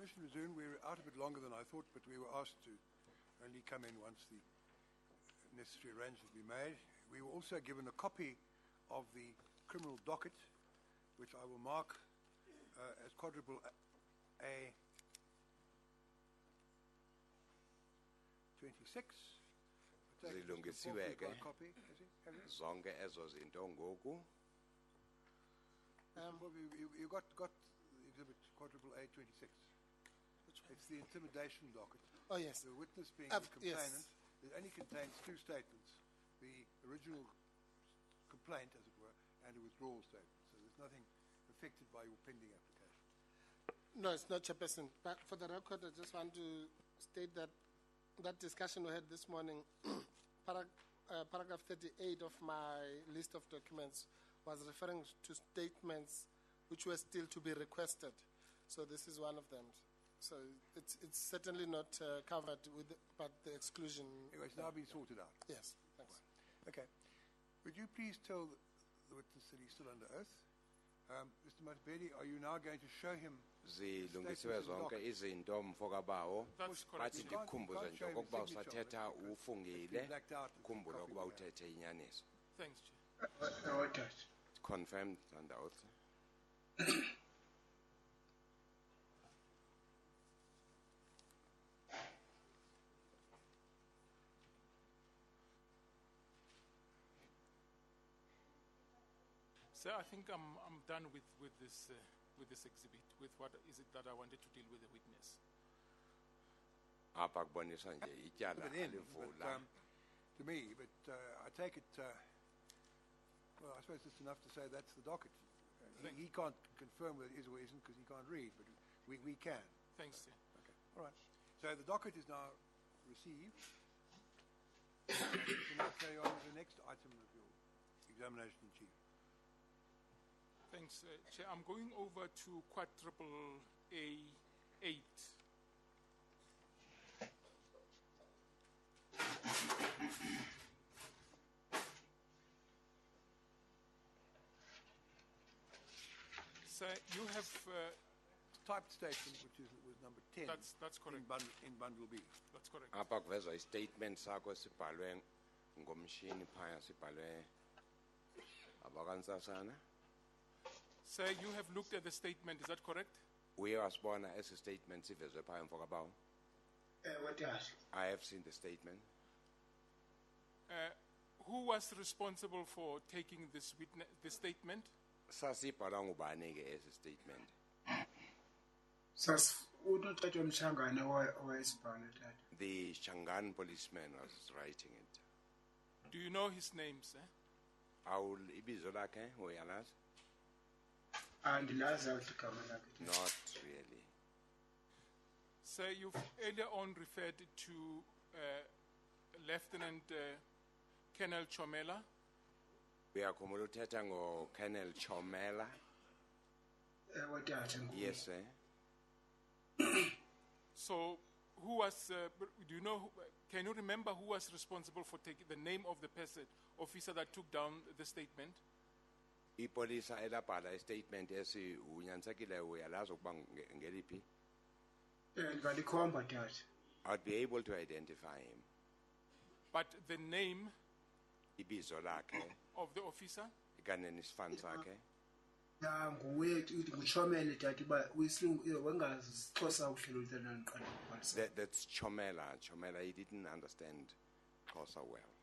Commissioner Zoon, we're out a bit longer than I thought, but we were asked to only come in once the necessary arrangements be made. We were also given a copy of the criminal docket, which I will mark as quadruple A 26. Zilungisiwe ke zonke ezo zinto ngoku. You got exhibit quadruple A 26. It's the intimidation docket. Oh, yes. The witness being the complainant. Yes. It only contains two statements: the original complaint, as it were, and a withdrawal statement. So there's nothing affected by your pending application. No, it's not, Chairperson. But for the record, I just want to state that that discussion we had this morning, paragraph 38 of my list of documents was referring to statements which were still to be requested. So this is one of them. So it's certainly not covered with but the exclusion. Anyway, it's now been sorted out. Yes, thanks. Okay. Would you please tell the witness that he's still under oath? Mr. Matbedi, are you now going to show him Zilungisiwe zonke izinto mfokabawo That's correct. bathi ndikhumbuze nje okokuba usathetha ufungile khumbula ukuba uthethe inyaniso. Thanks, Chair. Confirmed under oath. Sir, I think I'm done with this exhibit, with what is it that I wanted to deal with the witness. Apha kubonisa nje ityala Put it in, alivula. to me, but I take it, well, I suppose it's enough to say that's the docket. He can't confirm whether it is or isn't because he can't read, but we can. Thanks, sir. Okay, all right. So the docket is now received. You can now carry on with the next item of your examination in chief. Thanks, Chair. I'm going over to quadruple A 8. Sir, you have Typed statement, which was number 10. That's correct. In bundle B. That's correct. Apha kuvezwa istatement sakho sibhalwe ngomshini phaya sibhalwe abakansasana. Sir, you have looked at the statement, is that correct? Uye wasibona esi statement sivezwe phaya mfokabawo. What else? I have seen the statement. Who was responsible for taking this statement? Sasibhalwa ngubani ke esi statement? Unotata Mshangana owayesibhala that. The Shangan policeman was writing it. Do you know his name, sir? Ibizo lakhe uyalazi? Andilazi igama lakhe. Not really. Sir, you've earlier on referred to Lieutenant Colonel Chomela. Uyakhumbula uthetha ngo-Colonel Chomela? What else? Yes, sir. So, who was, do you know, can you remember who was responsible for taking the name of the person, officer that took down the statement? Ipolisa elabhala istatement esi unyansekile uyalazi ukuba ngeliphi? Ngalikhomba that. I'd be able to identify him. But the name Ibizo lakhe of the officer? kanye nesifani sakhe. Nguwe nguchomele that ba wisilungu wengasixhosa uhlelo lutana nqala. That's Chomela. Chomela, he didn't understand Xhosa well.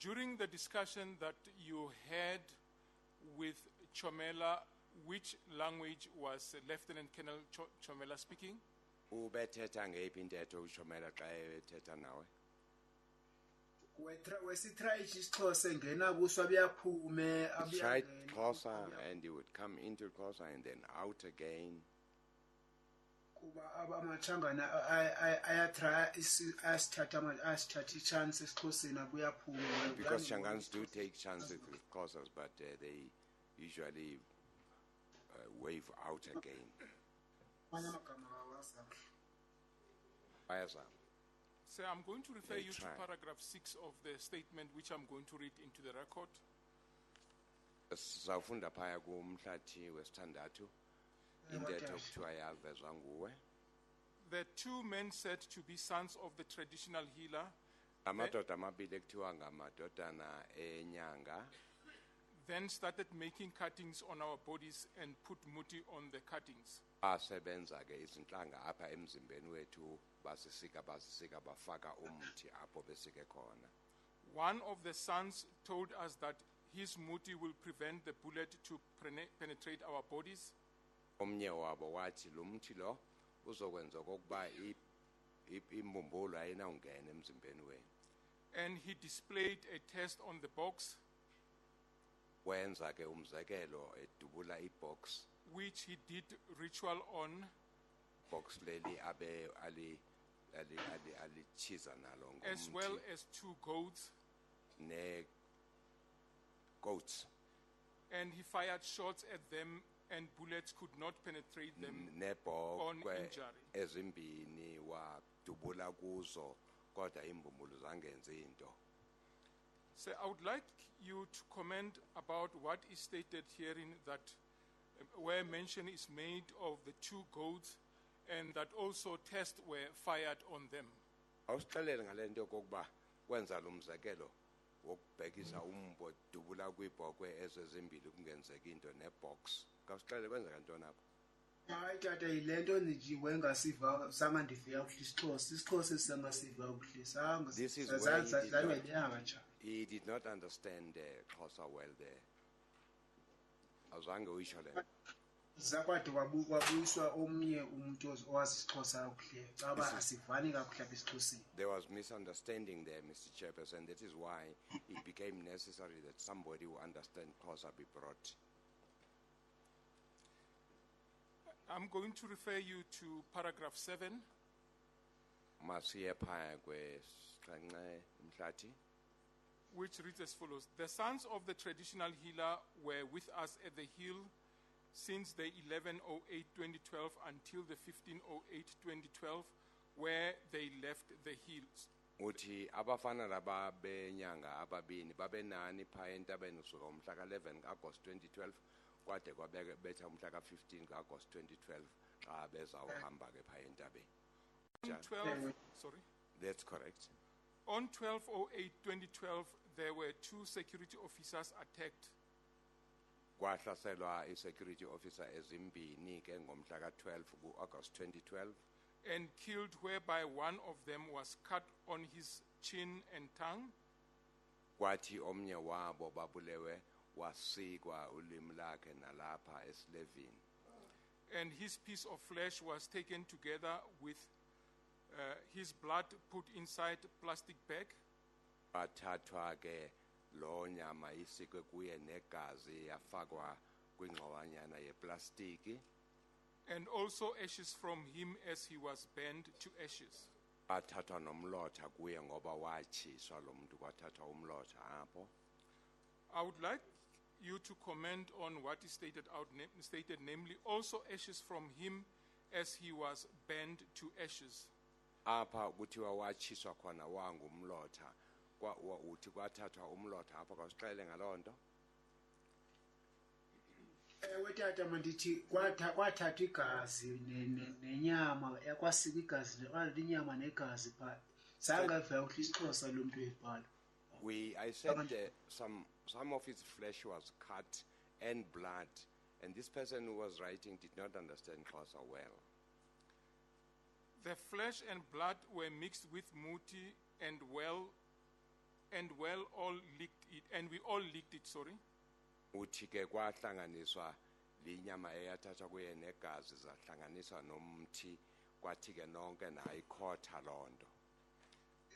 During the discussion that you had with Chomela, which language was Lieutenant Colonel Chomela speaking? Ubethetha ngephi intetho uChomela xa ethetha nawe? Wesitry isixhosa engena kuso abuyaphume He tried Xhosa and he would come into Xhosa and then out again. kuba amachangana ayatry asithatha chance esixhoseni abuyaphume. Because Shangans do take chances with Xhosas, but they usually wave out again. Bayazama. Sir, I'm going to refer They you try. to paragraph 6 of the statement, which I'm going to read into the record. Sizawufunda phaya kumhlathi wesithandathu intetho kuthiwa yavezwa nguwe. the two men said to be sons of the traditional healer amadoda amabili ekuthiwa ngamadodana enyanga then started making cuttings on our bodies and put muti on the cuttings. asebenza ke izinhlanga apha emzimbeni wethu basisika bafaka umthi apho besike khona. One of the sons told us that his muti will prevent the bullet to penetrate our bodies. Omnye wabo wathi lo mthi lo uzokwenza okokuba imbumbulu ayinawungena emzimbeni wenu. And he displayed a test on the box, Wenza ke umzekelo edubula ibox which he did ritual on, box leli abe alichiza nalo as well ngomthi as 2 goats. ne goats And he fired shots at them, and bullets could not penetrate them on nebhokwe injury. ezimbini wadubula kuzo kodwa imbumbulu zangenza into. So I would like you to comment about what is stated herein, that where mention is made of the 2 goats and that also tests were fired on them. Awusixelele ngalento yokokuba kwenza lo mzekelo wokubhekisa umbo dubula kwibhokwe ezezimbili kungenzeka into nebox. Kawusixelele kwenzeka ntoni apho? hayi tata yile nto nje ngasiva samandifika kuhle isixhosa esamasiva kuhle This is where he did not- zangeliyanga nje He did not understand Xhosa well there. Azange uyisho le. zakwade kwabuyiswa omnye umuntu owazi isixhosa kuhle caba asivani kakuhle apha esixhoseni. There was misunderstanding there, Mr. Chairperson. That is why it became necessary that somebody who understands Xhosa be brought. I'm going to refer you to paragraph 7, Masiye phaya kwesixhenxe Mhlathi. which reads as follows. The sons of the traditional healer were with us at the hill since the 11/08/2012 until the 15/08/2012, where they left the hills. Uthi abafana laba benyanga ababini babenani phaya entabeni usuka umhla ka-11 ka-August 2012 kwade kwabeke betha umhla ka-15 ka-August 2012 xa bezawuhamba ke phaya entabeni. On 12, sorry. That's correct. On 12/08/2012, there were 2 security officers attacked. Kwahlaselwa i-security officer ezimbini ke ngomhla ka-12 ku-August 2012 And killed, whereby one of them was cut on his chin and tongue, kwathi omnye wabo babulewe wasikwa ulimi lakhe nalapha esilevini. and his piece of flesh was taken together with his blood put inside plastic bag, Bathathwa ke lo nyama isikwe kuye negazi yafakwa kwingxowanyana yeplastiki. and also ashes from him as he was burned to ashes. Bathathwa nomlotha kuye ngoba watshiswa lo muntu kwathathwa umlotha apho. I would like you to comment on what is stated, namely also ashes from him as he was burned to ashes. Apha kuthiwa watshiswa khona wangumlotha uthi kwathathwa umlotha apha kwasixelele ngaloo nto. ewe tata mandithi kwathathwa igazi nenyama yakwasika igazi inyama negazi phaa zangavela kuhle isixhosa lo mntu ebhala. I said some of his flesh was cut and blood, and this person who was writing did not understand Xhosa well. The flesh and blood were mixed with muti and we all licked it, sorry. Uthi ke kwahlanganiswa linyama eyathathwa kuye negazi zahlanganiswa nomthi kwathi ke nonke nayikhotha loo nto.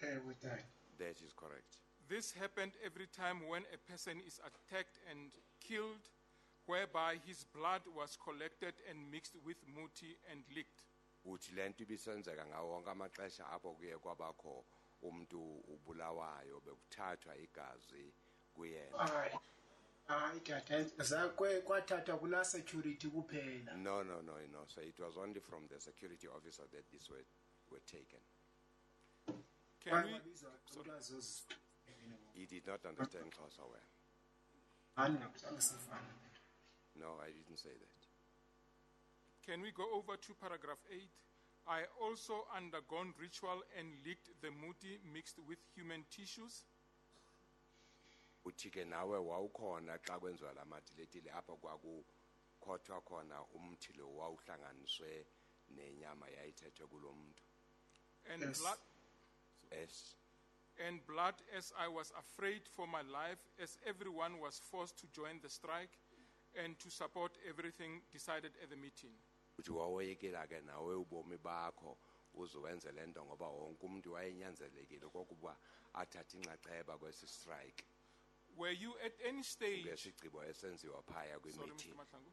ewe tata That is correct. This happened every time when a person is attacked and killed, whereby his blood was collected and mixed with muti and licked. Uthi le nto ibisenzeka ngawo wonke amaxesha apho kuye kwabakho umntu ubulawayo bekuthathwa igazi kuyena. hayi tata zakwe kwathathwa kulaa security kuphela. No. So it was only from the security officer that these were taken. Can we, Babizwa ulwazi He did not understand Xhosa well. hani ngakuzange sifane. No, I didn't say that. can we go over to paragraph 8, I also undergone ritual and licked the muti mixed with human tissues. Uthi ke nawe wawukhona xa kwenziwa la madiletile apho kwakukhothwa khona umthi lo wawuhlanganiswe nenyama yayithethwe kulo mntu. And Yes. blood Yes. and blood as I was afraid for my life, as everyone was forced to join the strike and to support everything decided at the meeting. Uthi wawoyekela ke nawe ubomi bakho uzowenze le nto ngoba wonke umntu wayenyanzelekile kokuba athathe inxaxheba kwesi strike Were you at any stage, ngesigqibo esenziwa phaya sorry, Mr. kwimeeting. Mahlangu,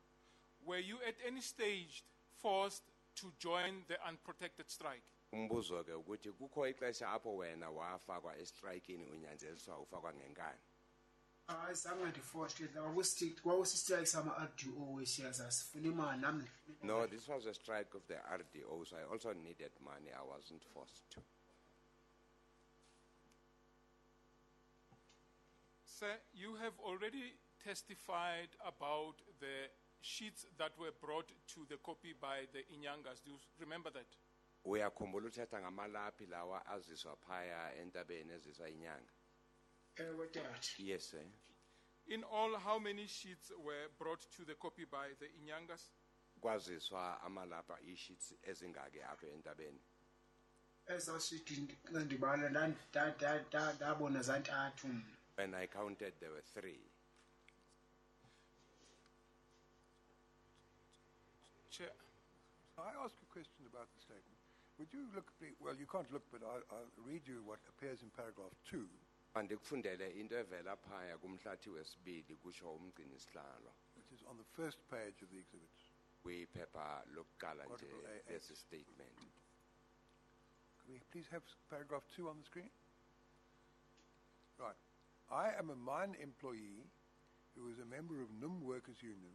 were you at any stage forced to join the unprotected strike? Umbuzo ke ukuthi kukho ixesha apho wena wafakwa estrikini unyanzeliswa ufakwa ngenkani. Hayi zange ndiforce kwakusistrike sama-RDO wesiyazi asifuna imali nami ndifuna imali. No, this was a strike of the RDO, so I also needed money. I wasn't forced to. Sir, you have already testified about the sheets that were brought to the copy by the Inyangas. Do you remember that? Uyakhumbula uthetha ngamalaphi lawa aziswa phaya entabeni eziswa inyanga? Ewe tata. Yes, sir. In all, how many sheets were brought to the copy by the Inyangas? Kwaziswa amalapha isheets ezingaki apha entabeni. Ezaa shithi ndibala ndabona zantathu mna. When I counted, there were 3. Chair, I ask a question about the statement. Would you look, well, you can't look, but I'll read you what appears in paragraph 2. Andikufundele into evela phaya kumhlathi wesibili kusho umgcini sihlalo. Which is on the first page of the exhibit. Kwiphepha lokuqala nje Article A8. lesi statement. Can we please have paragraph 2 on the screen? Right. I am a mine employee who was a member of NUM Workers Union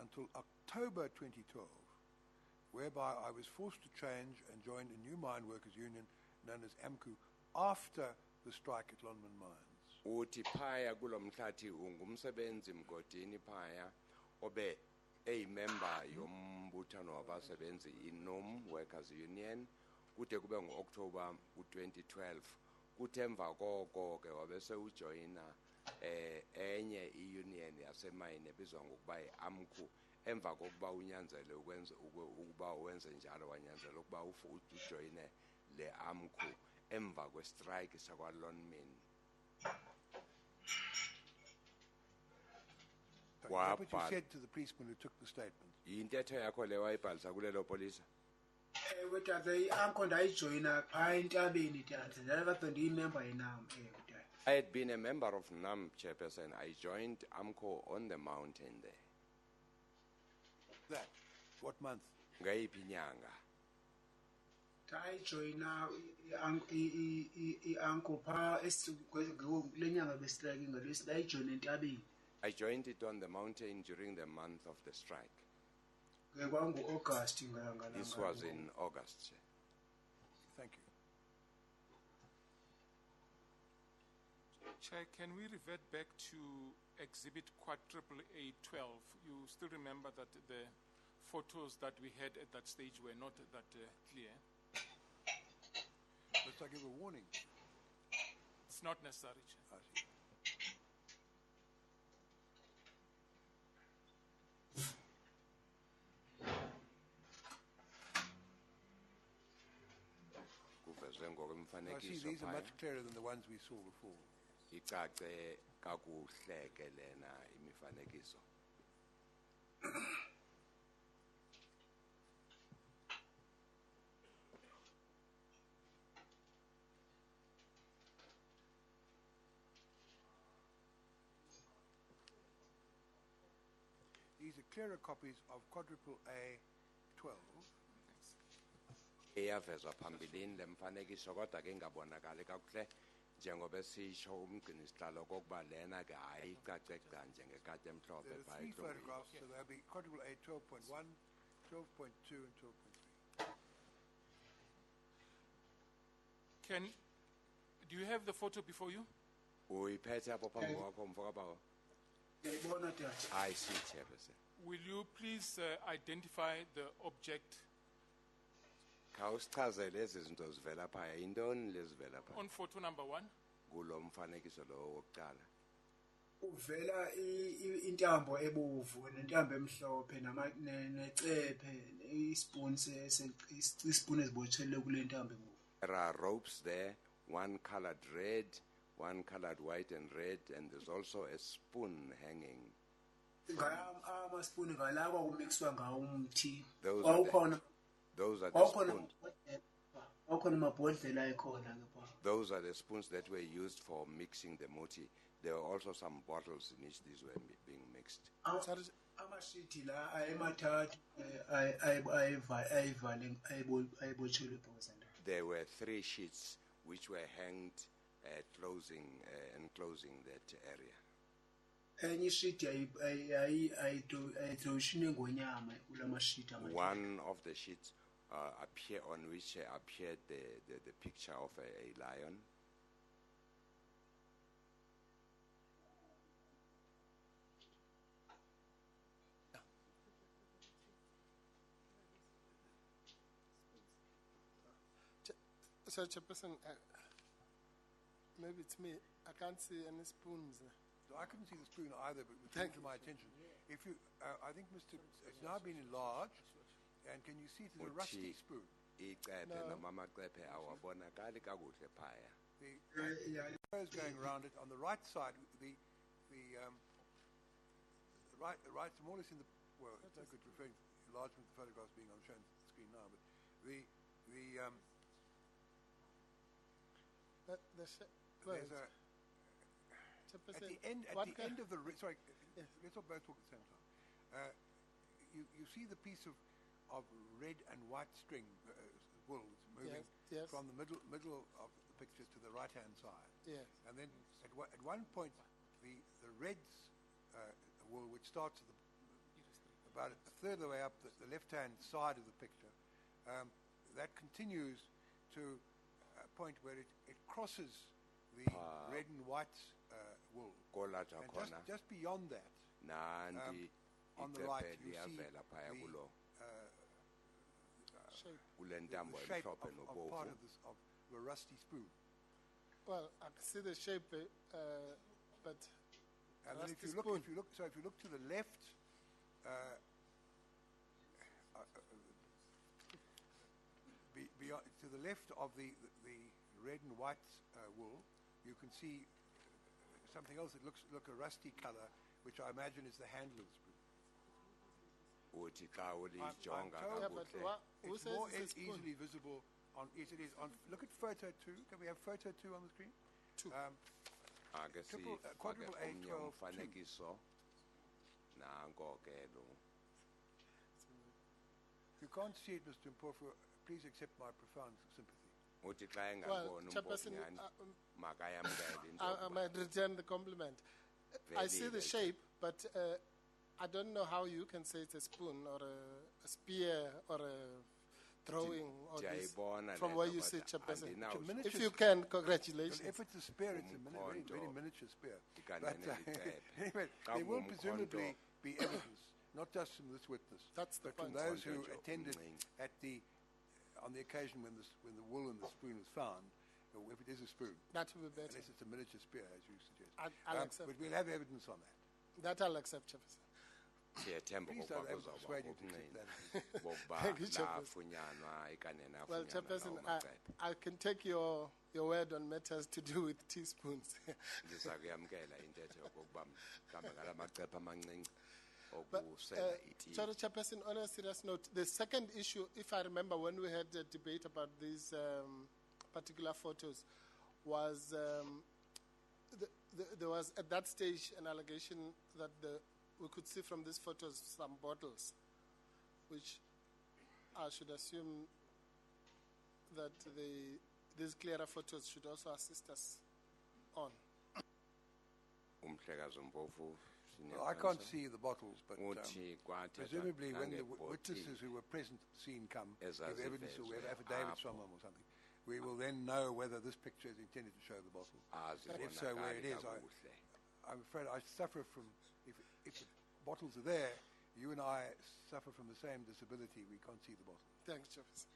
until October 2012, whereby I was forced to change and join a new mine workers union known as AMCU after the strike at Lonman Mines. Uthi phaya kulo mhlathi ungumsebenzi mgodini phaya obe member yombuthano wabasebenzi iNUM Workers Union kude kube ngo-October 2012 kuthemva koko ke wabese ujoyina enye iunion yasemayini ebizwa ngokuba iAMCU emva kokuba unyanzele ukuba wenze njalo wanyanzela ukuba ujoyine le AMCU emva kwestrike sakwa-Lonmin. So is that what you Wabhala- said to the policeman who took the statement? Yintetho yakho le wayibhalisa kulelo polisa? Ewe tata i-anko ndayijoyina phaya entabeni tata ndakade ndiyimemba yenam ewe tata. I had been a member of NUM, Chairperson. I joined AMCO on the mountain there. That? What month? Ngayiphi inyanga? Ndayijoyina i-anko phaa kule nyanga bestrike ngalwesi ndayijoyina entabeni. I joined it on the mountain during the month of the strike. Kwangu-August This was in August. Thank you. Chair, can we revert back to exhibit quadruple A12? You still remember that the photos that we had at that stage were not that clear? Must I give a warning? It's not necessary, Chair. I see. Kuvezwe I see ngokwemfanekiso these are phaya. much clearer than the ones we saw before. Icace kakuhle ke lena imifanekiso. These are clearer copies of quadruple A12. Eyavezwa phambilini le mfanekiso kodwa ke ingabonakali kakuhle njengoba esisho umgcini sihlalo kokuba lena ke ayicace gca njengekati emhlophe There are phaya 3 etlungwini. photographs, so there'll be quadruple A 12.1, 12.2, and 12.3. Do you have the photo before you? Uyiphethe apho phambi kwakho mfo kabawo? ndiyayibona tata. I see, Chairperson. Will you please identify the object? Khawusichazele ezi zinto zivela phaya yintoni lezivela phaya On photo number 1, kulo mfanekiso lo wokuqala. uvela intambo ebomvu nentambo emhlophe necephe ispoon ezibotshelwe kule ntambo ebomvu. There are ropes there, one colored red, one colored white and red, and there's also a spoon hanging. Amaspoon ngalakwa kumixwa ngawo umthi. Those are the spoons. Awukhona amabhodlela ekhona ke pha. Those are the spoons that were used for mixing the muti. There were also some bottles in which these were being mixed. Amashiti la ayemathathu ayibotshelwe phosana. There were 3 sheets which were hanged, enclosing that area. Enye ishiti ayidroshine ngonyama kulamashiti amathathu. One of the sheets on which appeared the picture of a lion. So, Chairperson, maybe it's me. I can't see any spoons. I couldn't see the spoon either, but it came to my attention. If you, I think, Mr. It's now been enlarged, and can you see it is a rusty spoon? Icephe namamacephe awabonakali kakuhle phaya. The arrows going around it on the right side. The right, more or less in the, well, it's no good referring to enlargement. The photographs being on shown on the screen now, but there's a. At the end of the sorry, yes. Let's not both talk at the same time. You see the piece of red and white string wool moving from the middle of the picture to the right hand side. Yes. And then at one point the red's wool, which starts at about a third of the way up the left hand side of the picture, that continues to a point where it crosses the red and white wool. And just beyond that, on the right, you see the shape of part of a rusty spoon. Well, I can see the shape, but and then if you look to the left, to the left of the red and white wool, you can see something else that looks a rusty color, which I imagine is the handle of the spoon. It's more easily visible on. Yes, it is on. Look at photo 2. Can we have photo 2 on the screen? 2. Quadruple A12. You can't see it, Mr. Mpofu. Please accept my profound sympathy. Well, Chairperson, I might return the compliment. I see the shape, but I don't know how you can say it's a spoon or a spear or a throwing or this, from where you sit, Chairperson. If you can, congratulations. If it's a spear, it's a very miniature spear. But anyway, there will presumably be evidence, not just from this witness, That's the but from point. those who attended on the occasion when the wool in the spoon was found, or if it is a spoon. That will be better. Unless it's a miniature spear, as you suggest. I'll accept. But we'll have evidence on that. That I'll accept, Chairperson. Please don't persuade you to accept that. Thank you, Chairperson. Well, Chairperson, I can take your word on matters to do with teaspoons. But, Chairperson, on a serious note, the second issue, if I remember when we had a debate about these particular photos, was there was at that stage an allegation that we could see from these photos some bottles, which I should assume that these clearer photos should also assist us on. Well, I can't see the bottles, but presumably when the witnesses who were present at the scene come, give evidence or we have affidavits from them or something, we will then know whether this picture is intended to show the bottle. And if so, where it is. I'm afraid I suffer from, if the bottles are there, you and I suffer from the same disability. We can't see the bottle. Thanks, Chairperson.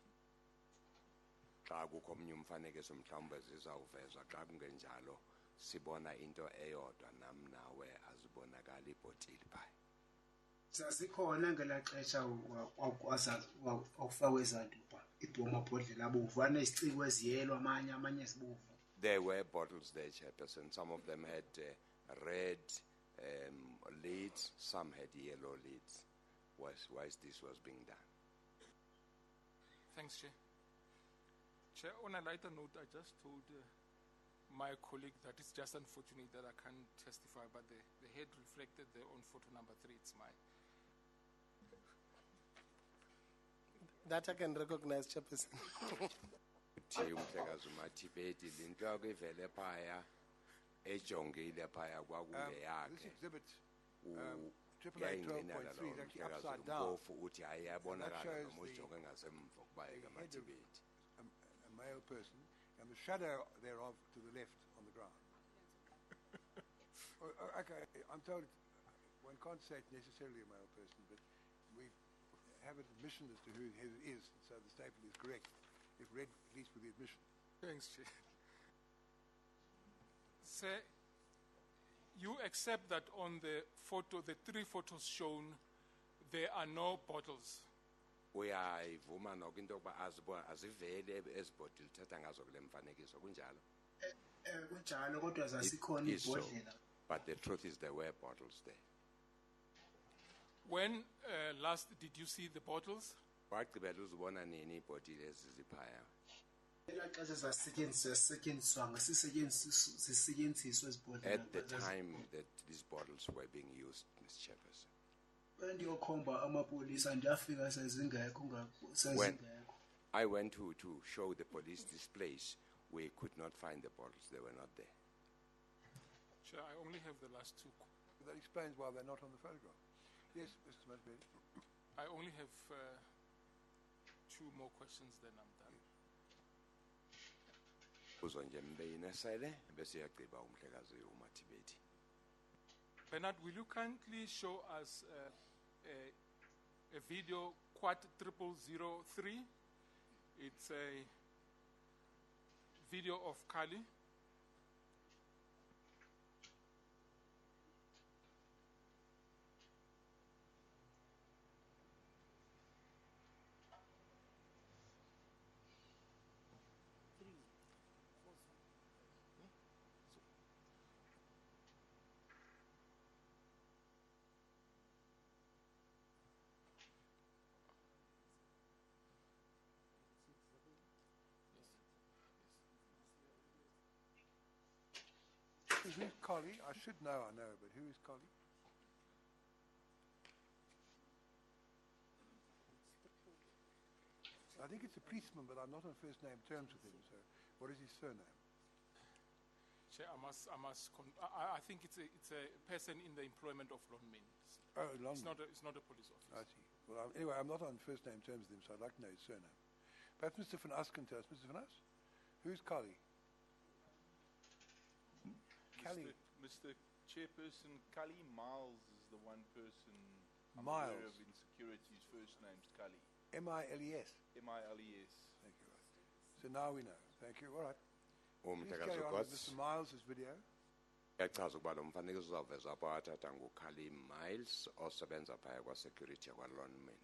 xa kukho omnye umfanekiso mhlawumbe zizawuvezwa xa kungenjalo sibona into eyodwa nam nawe azibonakali ibhotile phaya. Sazikhona ngelaa xesha wakufakwa ezantuba amabhodlela abomvu anesiciko eziyelo amanye zibomvu. There were bottles there, Chairperson. Some of them had red lids, some had yellow lids. Whilst this was being done. Thanks, Chair. Chair, on a lighter note, I just told my colleague that it's just unfortunate that I can't testify, but the head reflected there on photo number 3. It's mine. That I can recognize, Chairperson. Umhlekazi uMathibeti into yakuvele phaya ejongile phaya kwakungeyakhe. This exhibit, Yayingqinela 812.3 lo is actually mhlekazi upside down. umpofu uthi ayabonakala shows noma ujonge ngasemva kuba The head of ekaMathibeti. a male person, and the shadow thereof to the left on the ground. Okay, I'm told one can't say it's necessarily a male person, but we have an admission as to who it is, so the statement is correct, if read at least with the admission. Thanks, Chair. Sir, you accept that on the photo, the 3 photos shown, there are no bottles? Uyayivuma noko into yokuba azivele ezibhotile thatha ngazo kule mfanekiso kunjalo. Kunjalo kodwa zasikhona It is so, ibhodlela. but the truth is there were bottles there. When last did you see the bottles? Wagqibela uzibona nini iibhotile eziziphaya? Elaa xesha zasetyenziswa zisetyenziswa ezibhodlela. At the time that these bottles were being used, Mr. Chairperson. Ndiyokhomba amapolisa ndiyafika sezingekho sezingekho. I went to show the police displays. We could not find the bottles. They were not there. Chair, I only have the last 2. That explains why they're not on the photograph. Yes, Mr. Mathibeti. I only have 2 more questions, then I'm done. Uzo nje mbeyinesele bese yagqiba umhlekazi uMathibeti. Bernard, will you kindly show us a video quad 0003? It's a video of Kali. Who's Collie? I should know, but who is Collie? I think it's a policeman, but I'm not on first name terms with him, so what is his surname? Chair, I think it's a person in the employment of Lonmin. Oh, London. It's not a police officer. I see. Well, anyway, I'm not on first name terms with him, so I'd like to know his surname. Perhaps Mr. Van Us can tell us. Mr. Van Us? Who's Collie? Callie. Mr. Chairperson, Kali Miles is the one person I'm Miles. aware of in security's first name's Kali. M-I-L-E-S. M-I-L-E-S. Thank you. So now we know. Thank you. All right. Please Umhlekazi carry on with uGods Mr. Miles' video. yachaza ukuba lo mfanekiso uzawuvezwa apho wathatha nguKhali Miles osebenza phaya kwa-security yakwa-Lonmin.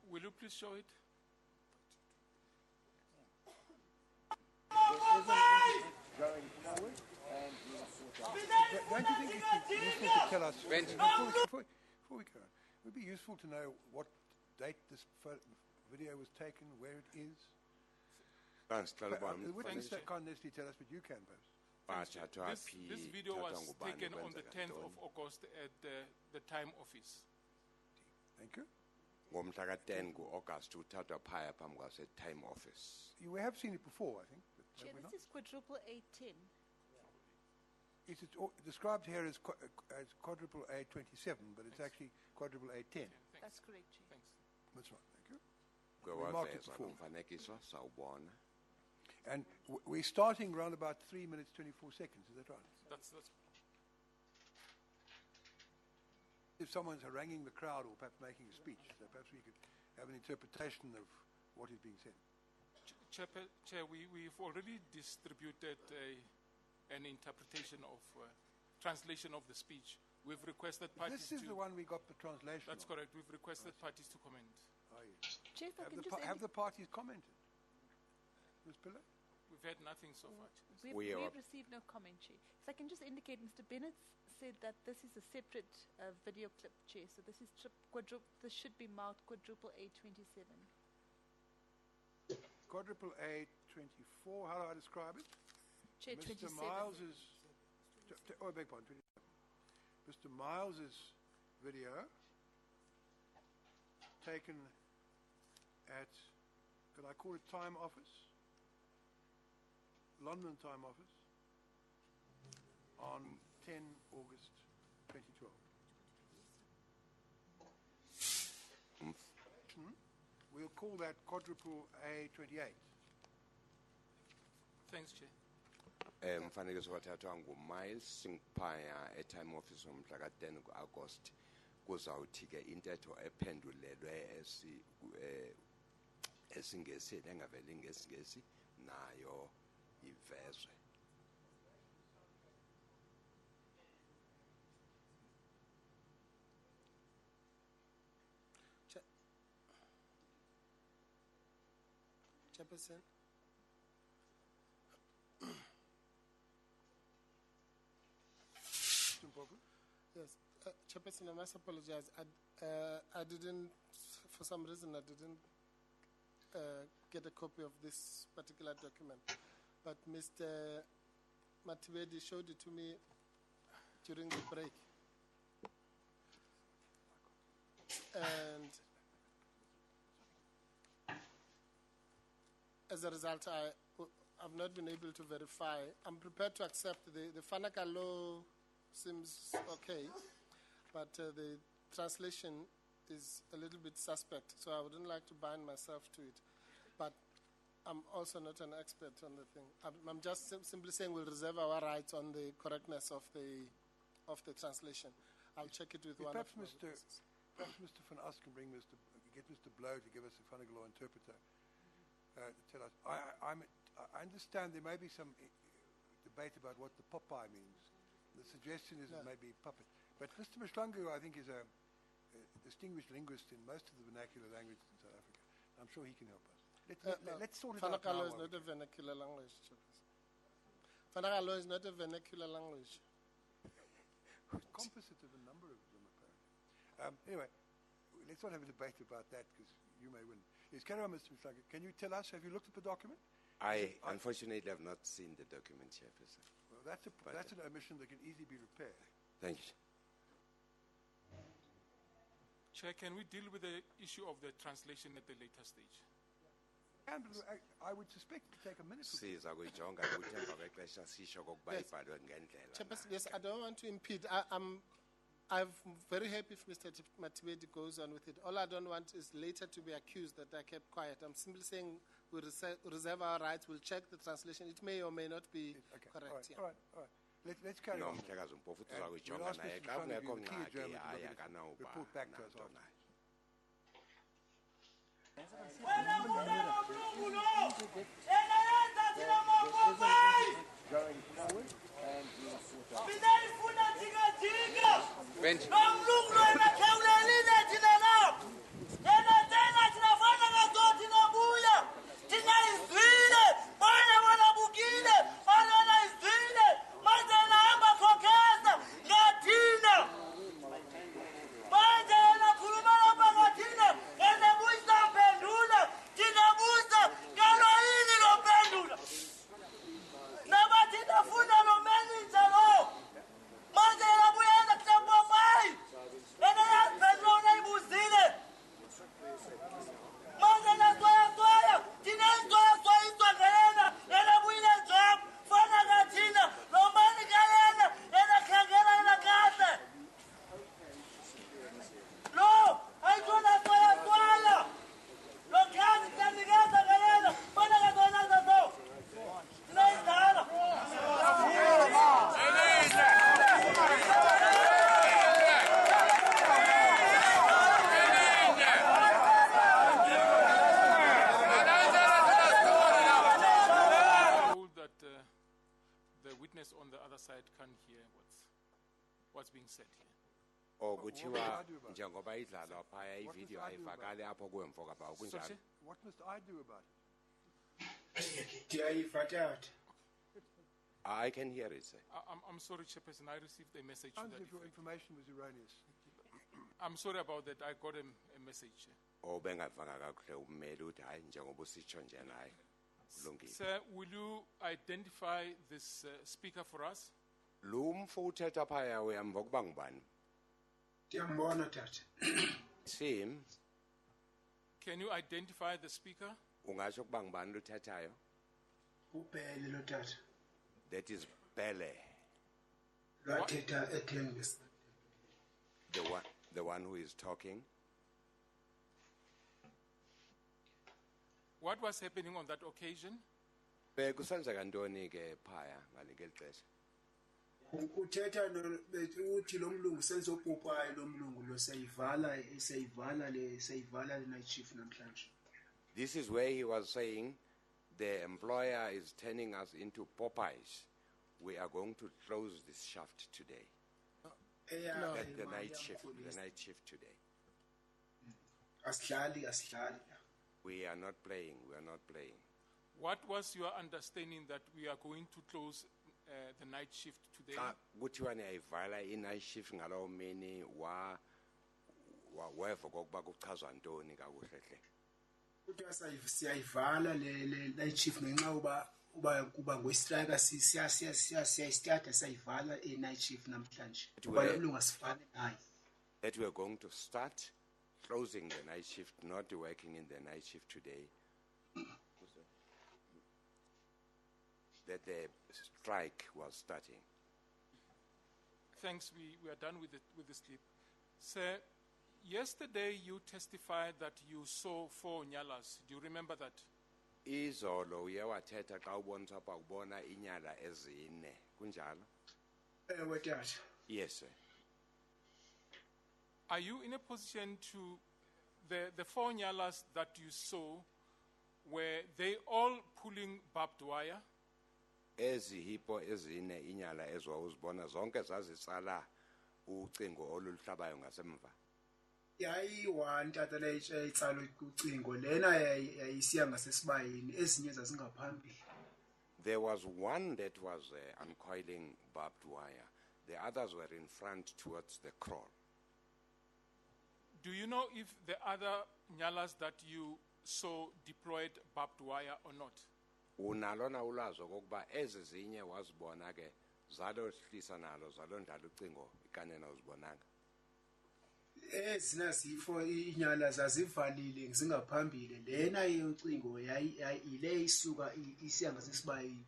Will you please show it? Don't you think it's useful to tell us, before we go on, it would be useful to know what date this video was taken, where it is? The witness can't necessarily tell us, but you can, perhaps. This video was taken on the 10th of August at the Time Office. Thank you. ngomhla ka-10 ku-August uthathwa phaya phambi kwase-Time Office. We have seen it before, I think. But Chair, have we not? this is quadruple A10. It's described here as quadruple A27, but it's actually quadruple A10. That's correct, Chair. Thanks. That's right. Thank you. We marked it Kwewavezwa before. lo mfanekiso sawubona. And we're starting around about 3 minutes, 24 seconds. Is that right? That's If someone's haranguing the crowd or perhaps making a speech, so perhaps we could have an interpretation of what is being said. Chair, we've already distributed an interpretation of translation of the speech. We've requested parties This is to. the one we got the translation That's of. correct. We've requested parties to comment. Oh, yes. Chair, if I can Have the parties commented? Ms. Pillay? We've had nothing so far. We've received no comment, Chair. If I can just indicate, Mr. Bennett said that this is a separate video clip, Chair. So this is this should be marked quadruple A27. Quadruple A24, how do I describe it? Chair, Mr. 27. Miles is, oh, I beg pardon, 27. Mr. Miles's video taken at, can I call it Time Office? London Time Office on 10 August 2012. We'll call that quadruple A28. Thanks, Chair. Mfanekiso wathathwa nguMiles Singphaya e-Time Office ngomhla ka-10 August kuzawuthi ke intetho ephendulelwe esiNgesini engaveli ngesiNgesi nayo ivezwe. Chairperson. Yes, Chairperson, I must apologize. I didn't, for some reason, I didn't get a copy of this particular document. But Mr. Mativedi showed it to me during the break. And as a result, I've not been able to verify. I'm prepared to accept the Fanaka law seems okay, but the translation is a little bit suspect, so I wouldn't like to bind myself to it. But I'm also not an expert on the thing. I'm just simply saying we'll reserve our rights on the correctness of the translation. I'll check it with one of my witnesses. Perhaps Mr. Van As can get Mr. Blow to give us a Fanaka law interpreter. Tell us. I understand there may be some debate about what the Popeye means. The suggestion is it may be puppet. But Mr. Mshlangu, I think, is a distinguished linguist in most of the vernacular languages in South Africa. I'm sure he can help us. Let's sort it out now. Fanaka law is not a vernacular language. Fanaka law is not a vernacular language. Composite of a number of them, apparently. Anyway, let's not have a debate about that because you may win. Yes, carry on, Mr. Mshlangu. Can you tell us, have you looked at the document? I unfortunately have not seen the document, Chairperson. Well, that's an omission that can easily be repaired. Thank you. Chair, can we deal with the issue of the translation at the later stage? And I would suspect it would take a minute or two. Siza kuyijonga ukuthi emva kwexesha sisho okokuba ibhalwe ngendlela. Chairperson, yes, I don't want to impede. I'm very happy if Mr. Mativedi goes on with it. All I don't want is later to be accused that I kept quiet. I'm simply saying we reserve our rights. We'll check the translation. It may or may not be correct. All right. Let's carry on. Nomhlekazi uMpofu We'll uzakuyijonga ask naye Mr. xa Mshlangu kungekho to be the key ngxaki German to hayi look at it. akanawuba Report back to us nanto after. naye. Benji. Manje la buyela kuhlapha mayi. kuthiwa njengoba idlalwa phaya ivideo must I do about ayivakali apho kuwemfo kapha Sorry, kunjalo Chair? What must I do about it? ndiyayiva tata. I can hear it sir. I'm sorry, Chairperson, I received a message to Sounds that as if your effect. information was erroneous. I'm sorry about that, I got a message, Chair. Obengavanga kakuhle ummeli uthi hayi njengoba usitsho nje naye kulungile. Sir, will you identify this speaker for us? Lo mfo uthetha phaya uyamva ukuba ngubani? Ndiyambona tata. Sim, Can you identify the speaker? ungatsho ukuba ngubani luthethayo? Ubhele lo tata. That is Bele, Lwathetha eThembisa. the one who is talking. What was happening on that occasion? Bekusenzeka ntoni ke phaya ngaleli xesha? Uthetha uthi lo mlungu senzopopayo lo mlungu lo seyivala le night shift namhlanje. This is where he was saying the employer is turning us into Popeyes. We are going to close this shaft today. The night shift today. Asihlali. We are not playing. What was your understanding that we are going to close the night shift today? Kuthiwa niyayivala i-night shift ngalowo mini weva kokuba kuchazwa ntoni kakuhle hle. Kuthiwa siyayivala le night shift ngenxa kuba ngostrike siyastata sayivala night shift namhlanje. Kuba lo mlungu asifane naye. That we are going to start closing the night shift, not working in the night shift today. That the strike was starting. Thanks, we are done with the slip. Sir, yesterday you testified that you saw 4 nyalas. Do you remember that? Izolo uye wathetha xa ubonisa apha ubona inyala ezine kunjalo? Ewe tata. Yes sir. Are you in a position to, the 4 nyalas that you saw, were they all pulling barbed wire? Ezihipo ezine inyala ezo uzibona zonke zazitsala ucingo oluluhlabayo ngasemva. Yayi-1 tata le itsala ucingo lena yayisiya ngasesibayeni ezinye zazingaphambili. There was one that was uncoiling barbed wire. The others were in front towards the crawl. Do you know if the other nyalas that you saw deployed barbed wire or not? Unalo na ulwazi okokuba ezi zinye wazibona ke zalohlisa nalo zalondlala ucingo ikanena uzibonanga. Ezina zifo inyala zazivalile ngizingaphambili lena yocingo ile isuka isiya ngasesibayeni.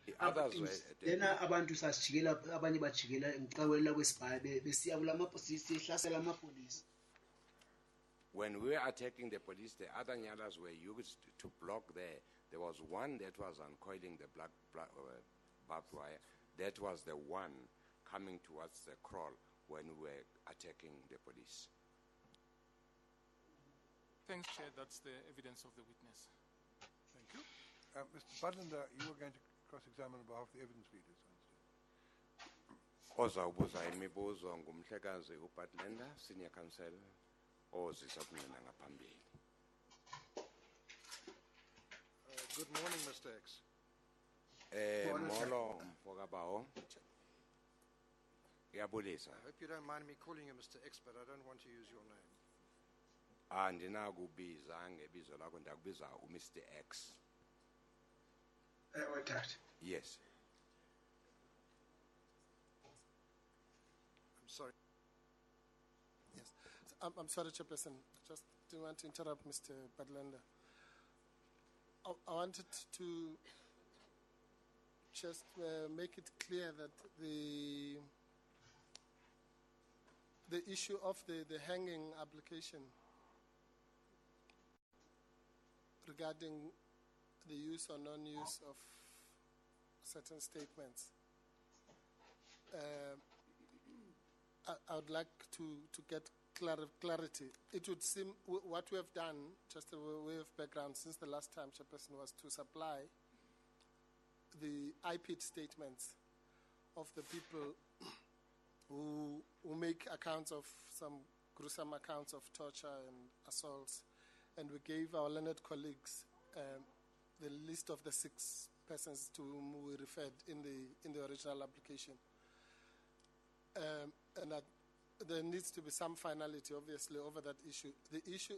The others were Lena abantu sasijikela abanye bajikela ngicawela kwesibaye besiya kulamapolisi ehlasela amapolisi. when we were attacking the police, the other nyalas were used to block there. There was one that was uncoiling the barbed wire. That was the one coming towards the crawl when we were attacking the police. Thanks, Chair. That's the evidence of the witness. Thank you. Mr. Butlander, you were going to cross-examine on behalf of the evidence leaders. Ozawubuza imibuzo ngumhlekazi uButlander, Senior Counsel, ozisabunina ngaphambili. Good morning, Mr. X. Molo mfokabawo. Ngiyabulisa. I hope you don't mind me calling you Mr. X, but I don't want to use your name. Andinakubiza ngebizo lakho ndakubiza uMr. X. Ewe tata. Yes. I'm sorry. Yes. I'm sorry, Chairperson. Just didn't want to interrupt Mr. Butlander. I wanted to just make it clear that the issue of the hanging application regarding the use or non-use of certain statements, I would like to get clarity. It would seem what we have done, just a way of background, since the last time Chairperson was to supply the IPIT statements of the people who make accounts of some gruesome accounts of torture and assaults. And we gave our learned colleagues the list of the 6 persons to whom we referred in the original application. And that there needs to be some finality, obviously, over that issue. The issue,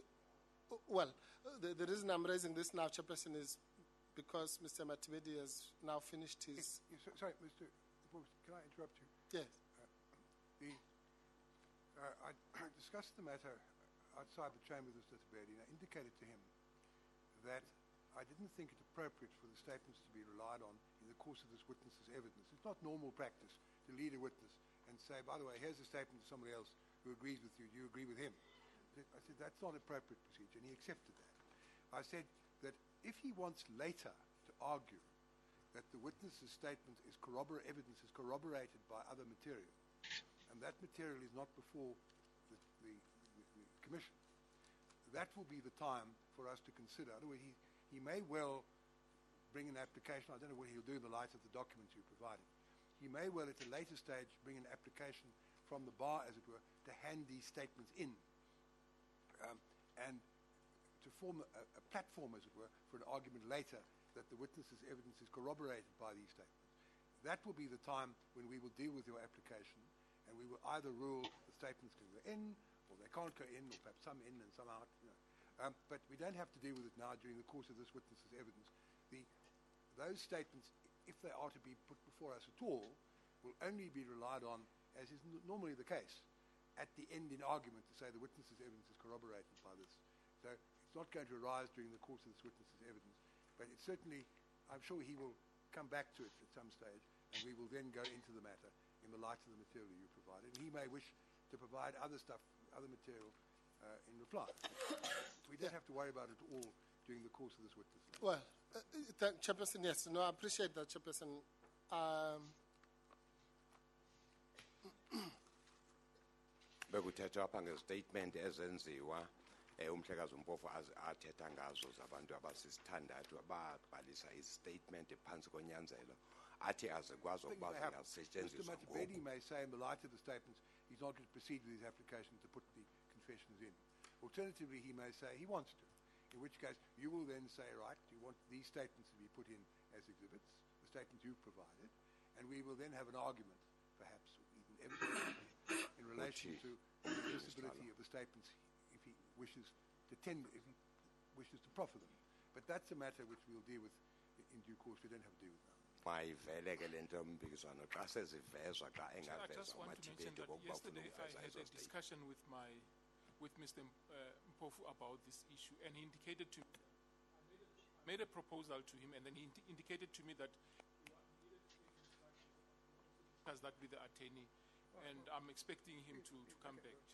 well, the reason I'm raising this now, Chairperson, is because Mr. Matibedi has now finished his... Sorry, Mr. Can I interrupt you? Yes. I discussed the matter outside the chamber with Mr. Tabedi, and I indicated to him that I didn't think it appropriate for the statements to be relied on in the course of this witness's evidence. It's not normal practice to lead a witness and say, by the way, here's a statement of somebody else who agrees with you. Do you agree with him? I said, that's not appropriate procedure, and he accepted that. I said that if he wants later to argue that the witness's statement is evidence is corroborated by other material, and that material is not before the commission, that will be the time for us to consider. Otherwise, he may well bring an application. I don't know what he'll do in the light of the documents you provided. He may well, at a later stage, bring an application from the bar, as it were, to hand these statements in and to form a platform, as it were, for an argument later that the witness's evidence is corroborated by these statements. That will be the time when we will deal with your application, and we will either rule the statements can go in, or they can't go in, or perhaps some in and some out. But we don't have to deal with it now during the course of this witness's evidence. Those statements, if they are to be put before us at all, will only be relied on, as is normally the case, at the end in argument to say the witness's evidence is corroborated by this. So it's not going to arise during the course of this witness's evidence. But it's certainly, I'm sure he will come back to it at some stage, and we will then go into the matter in the light of the material you provided. And he may wish to provide other stuff, other material in reply. We don't have to worry about it all during the course of this witness. Well, Chairperson, yes. No, I appreciate that, Chairperson. Bekuthethwa apha ngestatement ezenziwa umhlekazi uMpofu athetha ngazo zabantu abasisithandathu ababhalisa istatement phantsi konyanzelo athi azikwazi ukuba Mr. zingasetyenziswa Matibedi ngoku. may say in the light of the statements he's not going to proceed with his application to put the confessions in. Alternatively, he may say he wants to, in which case you will then say, right, you want these statements to be put in as exhibits, the statements you've provided, and we will then have an argument, perhaps even evidence, in relation to the admissibility of the statements if he wishes to proffer them. But that's a matter which we'll deal with in due course. We don't have to deal with now. Mayivele ke le nto yombikiswano xa sezivezwa xa I engavezwa just want to mention uMathibedi that kokuba ufuna yesterday I ukuveza had ezo a statements. discussion with Mr. Mpofu about this issue, and he indicated to made a proposal to him, and then he indicated to me that has that with the attorney, and I'm expecting him to come back.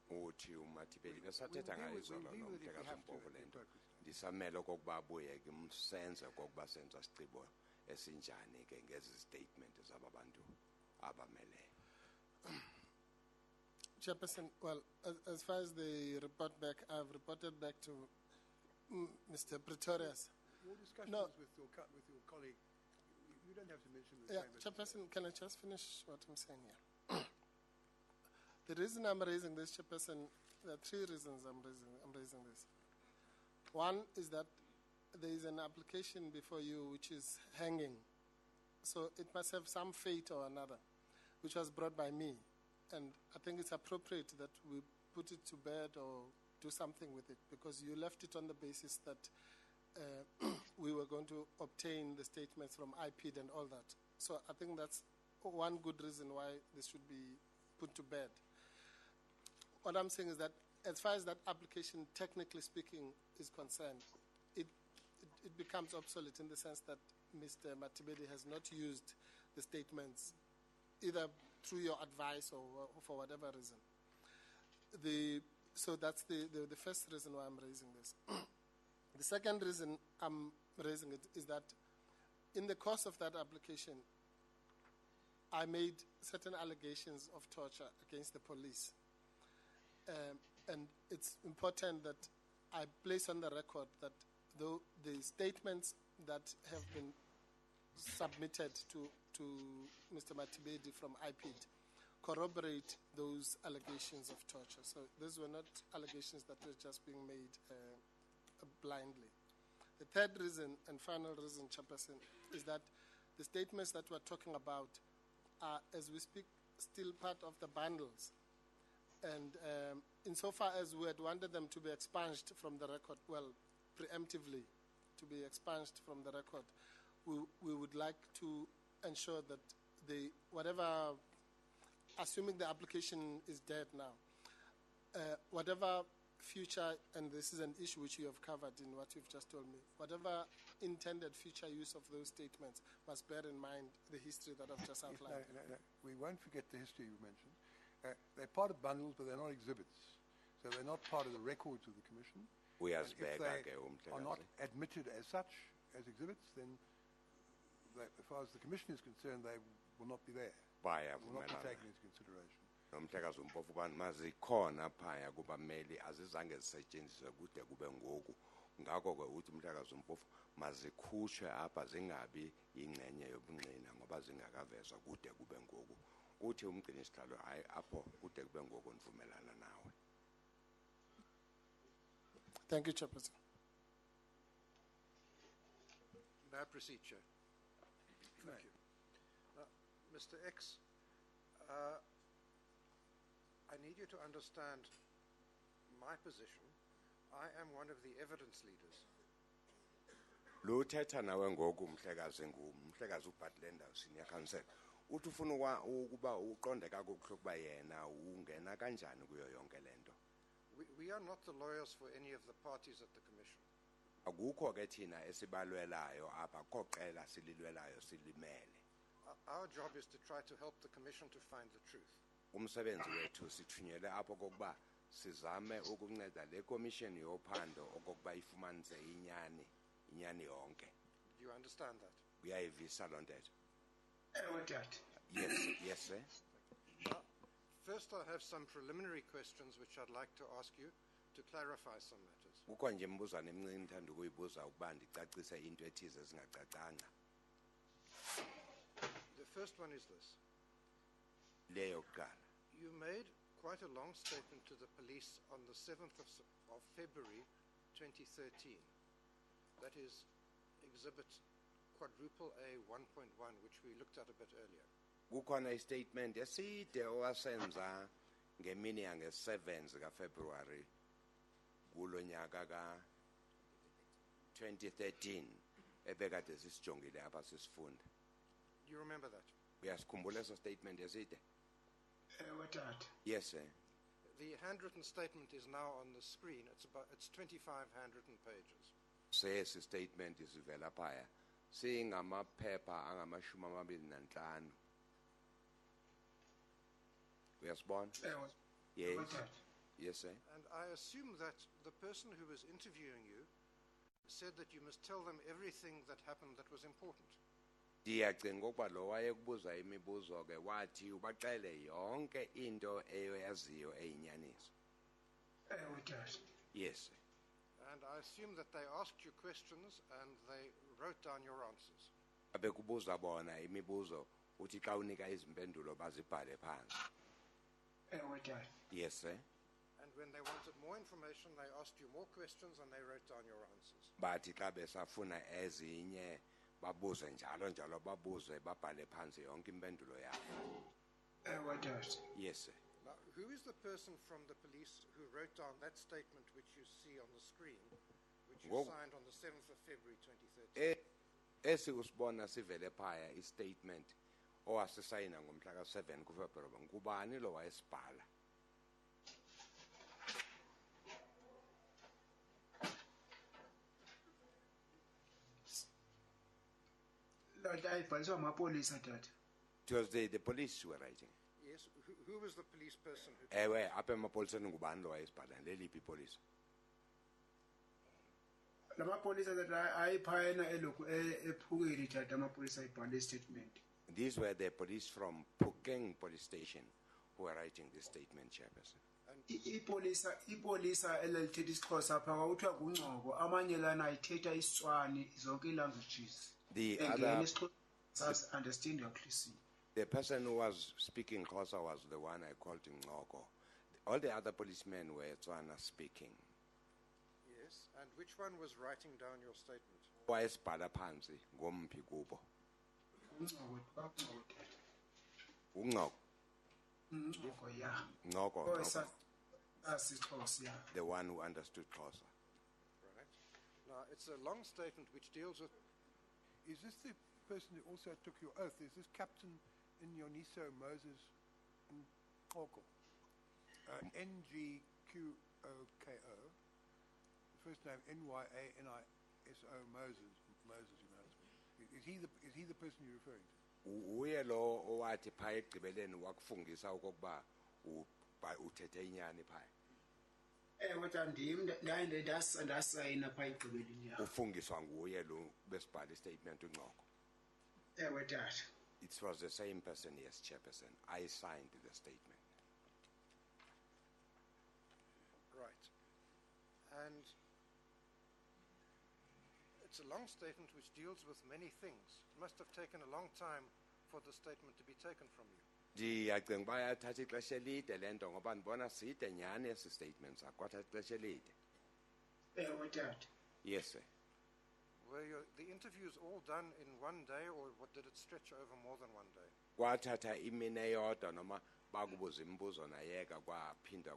Uthi uMathibedi besathetha We'll ngayo izolo deal with it if we nomhlekazi have to uMpofu at le the nto. appropriate time. Ndisamele okokuba abuye ke msenze okokuba senza siciko esinjani ke ngezi statement zaba bantu abameleyo. Chairperson, well, as far as the report back, I've reported back to Mr. Pretorius. Your discussions No. with your colleague, you don't have to mention the Yeah, same. Chairperson, can I just finish what I'm saying here? The reason I'm raising this, Chairperson, there are 3 reasons I'm raising this. One is that there is an application before you which is hanging, so it must have some fate or another, which was brought by me, and I think it's appropriate that we put it to bed or do something with it, because you left it on the basis that we were going to obtain the statements from IPID and all that. So I think that's one good reason why this should be put to bed. What I'm saying is that as far as that application, technically speaking, is concerned, it becomes obsolete in the sense that Mr. Matibedi has not used the statements either through your advice or for whatever reason. So that's the first reason why I'm raising this. The second reason I'm raising it is that in the course of that application, I made certain allegations of torture against the police. And it's important that I place on the record that the statements that have been submitted to Mr. Matibedi from IPID corroborate those allegations of torture. So these were not allegations that were just being made blindly. The third reason and final reason, Chairperson, is that the statements that we're talking about are, as we speak, still part of the bundles. And insofar as we had wanted them to be expunged from the record, well, preemptively to be expunged from the record, we would like to ensure that whatever, assuming the application is dead now, whatever future, and this is an issue which you have covered in what you've just told me, whatever intended future use of those statements must bear in mind the history that I've just outlined. No. We won't forget the history you mentioned. They're part of bundles, but they're not exhibits. So they're not part of the records of the Commission. And if they are not admitted as such, as exhibits, then as far as the Commission is concerned, they will not be there. Will not be taken into consideration. Nomhlekazi uMpofu bani mazikhona phaya kubameli azizange zisetshenziswe kude kube ngoku ngakho ke uthi uMhlekazi uMpofu mazikhushwe apha zingabi ingcenye yobungqina ngoba zingakavezwa kude kube ngoku uthi umgcini sihlalo hayi apho kude kube ngoku nivumelana nawe. Thank you, Chairperson. May I proceed, Chair? Thank you. Mr. X, I need you to understand my position. I am one of the evidence leaders. Luthetha nawe ngoku uMhlekazi ngumhlekazi uBatlenda senior counsel. Uthi ufuna ukuba uqonde kakuhle ukuba yena ungena kanjani kuyo yonke lento. We are not the lawyers for any of the parties at the Commission. Akukho ke thina esibalwelayo apha khoqela sililwelayo silimele. Our job is to try to help the Commission to find the truth. Umsebenzi wethu sithunyele apho kokuba sizame ukunceda le commission yophando okokuba ifumanise inyani yonke. Do you understand that? Uyayivisa loo ntetho? Yes, sir. First, I have some preliminary questions which I'd like to ask you to clarify some matters. Kukho nje imbuzwana emncinci ndithanda ukuyibuza ukuba ndicacise into ethize zingacacanga. The first one is this. Leyo kuqala. You made quite a long statement to the police on the 7th of February 2013. That is Exhibit Quadruple A 1.1, which we looked at a bit earlier. Kukhona istatement eside owasenza ngemini yange-7 zikaFebruary kulo nyaka ka-2013 ebekade sisijongile apha sisifunda. Do you remember that? Uyasikhumbula eso statement eside? Yes, sir. The handwritten statement is now on the screen. It's 25 handwritten pages. Sesi statement isivela phaya singamaphepha angama-25. Uyasibona? Yes. Yes, sir. And I assume that the person who was interviewing you said that you must tell them everything that happened that was important. Ndiyacinga ukuba lo wayekubuza imibuzo ke wathi ubaxele yonke into eyaziyo eyinyaniso. Yes, sir. And I assume that they asked you questions and they wrote down your answers. Abekubuza bona imibuzo uthi xa unika izimpendulo bazibhale phansi. Yes, sir. And when they wanted more information, they asked you more questions and they wrote down your answers. Bathi xa besafuna ezinye babuze njalo babuze babhale phansi yonke impendulo yabo. Yes, sir. Now, who is the person from the police who wrote down that statement which you see on the screen, which you signed on the 7th of February 2013? Esi usibona sivele phaya istatement owasisayina ngomhla ka-7 kuFebruary ngubani lo wayesibhala? It was the police who were writing. Yes, who was the police person who... Ewe apha emapoliseni ngubani lo wayesibhala leliphi ipolisa? These were the police from Pukeng police station who were writing this statement, Chairperson. Ipolisa elalithetha isiXhosa pha kwakuthiwa kungcoko amanye lana ayithetha isitswani zonke languages. The other understand your The person who was speaking Xhosa was the one I called Ngoko. All the other policemen were Tswana speaking. Yes, and which one was writing down your statement? Wayesibhala phansi ngomphi kubo. Ungqoko. Yeah. Ngoko. Oh, Ngoko. that's it, yeah. The one who understood Xhosa. Right. Now, it's a long statement which deals with... Is this the person who also took your oath? Is this Captain Nyoniso Moses Nkoko? N-G-Q-O-K-O. First name N-Y-A-N-I-S-O Moses. Moses, you know. Is he the person you're referring to? Uye lo owathi phaya egqibeleni wakufungisa okokuba uthethe inyani phaya. Kodwa ndim ndasayina phaa ekugqibeleni yakho. Ufungiswa nguye lo besibhala istatement uNgqoko. Tata. It was the same person, yes, Chairperson. I signed the statement. Right. And it's a long statement which deals with many things. It must have taken a long time for the statement to be taken from you. Ndiyacinga uba yathatha ixesha elide le nto ngoba ndibona side nyhani esi statement sakho kwathatha ixesha elide. Tata. Yes, sir. Were the interviews all done in one day, or what, did it stretch over more than one day? Kwathatha imini eyodwa noma bakubuza imibuzo nayeka kwaphinda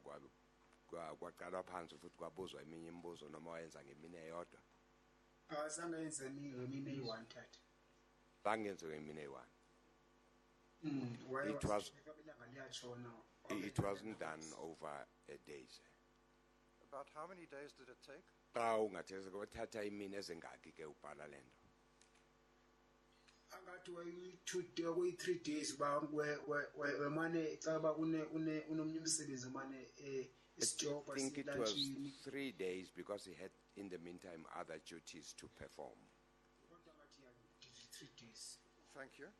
kwaqalwa phansi futhi kwabuzwa eminye imibuzo noma wayenza ngemini eyodwa. Azange yenze ngemini eyi-1 Tata. Zange yenze ngemini eyi-1. It wasn't done over a day, sir. About how many days did it take? Xa ungathetha kwathatha imini ezingaki ke ubhala le nto. Angathi kuyi-3 days uba wemane caba unomnye umsebenzi omane I think it was 3 days because he had in the meantime other duties to perform. 3 days. Thank you.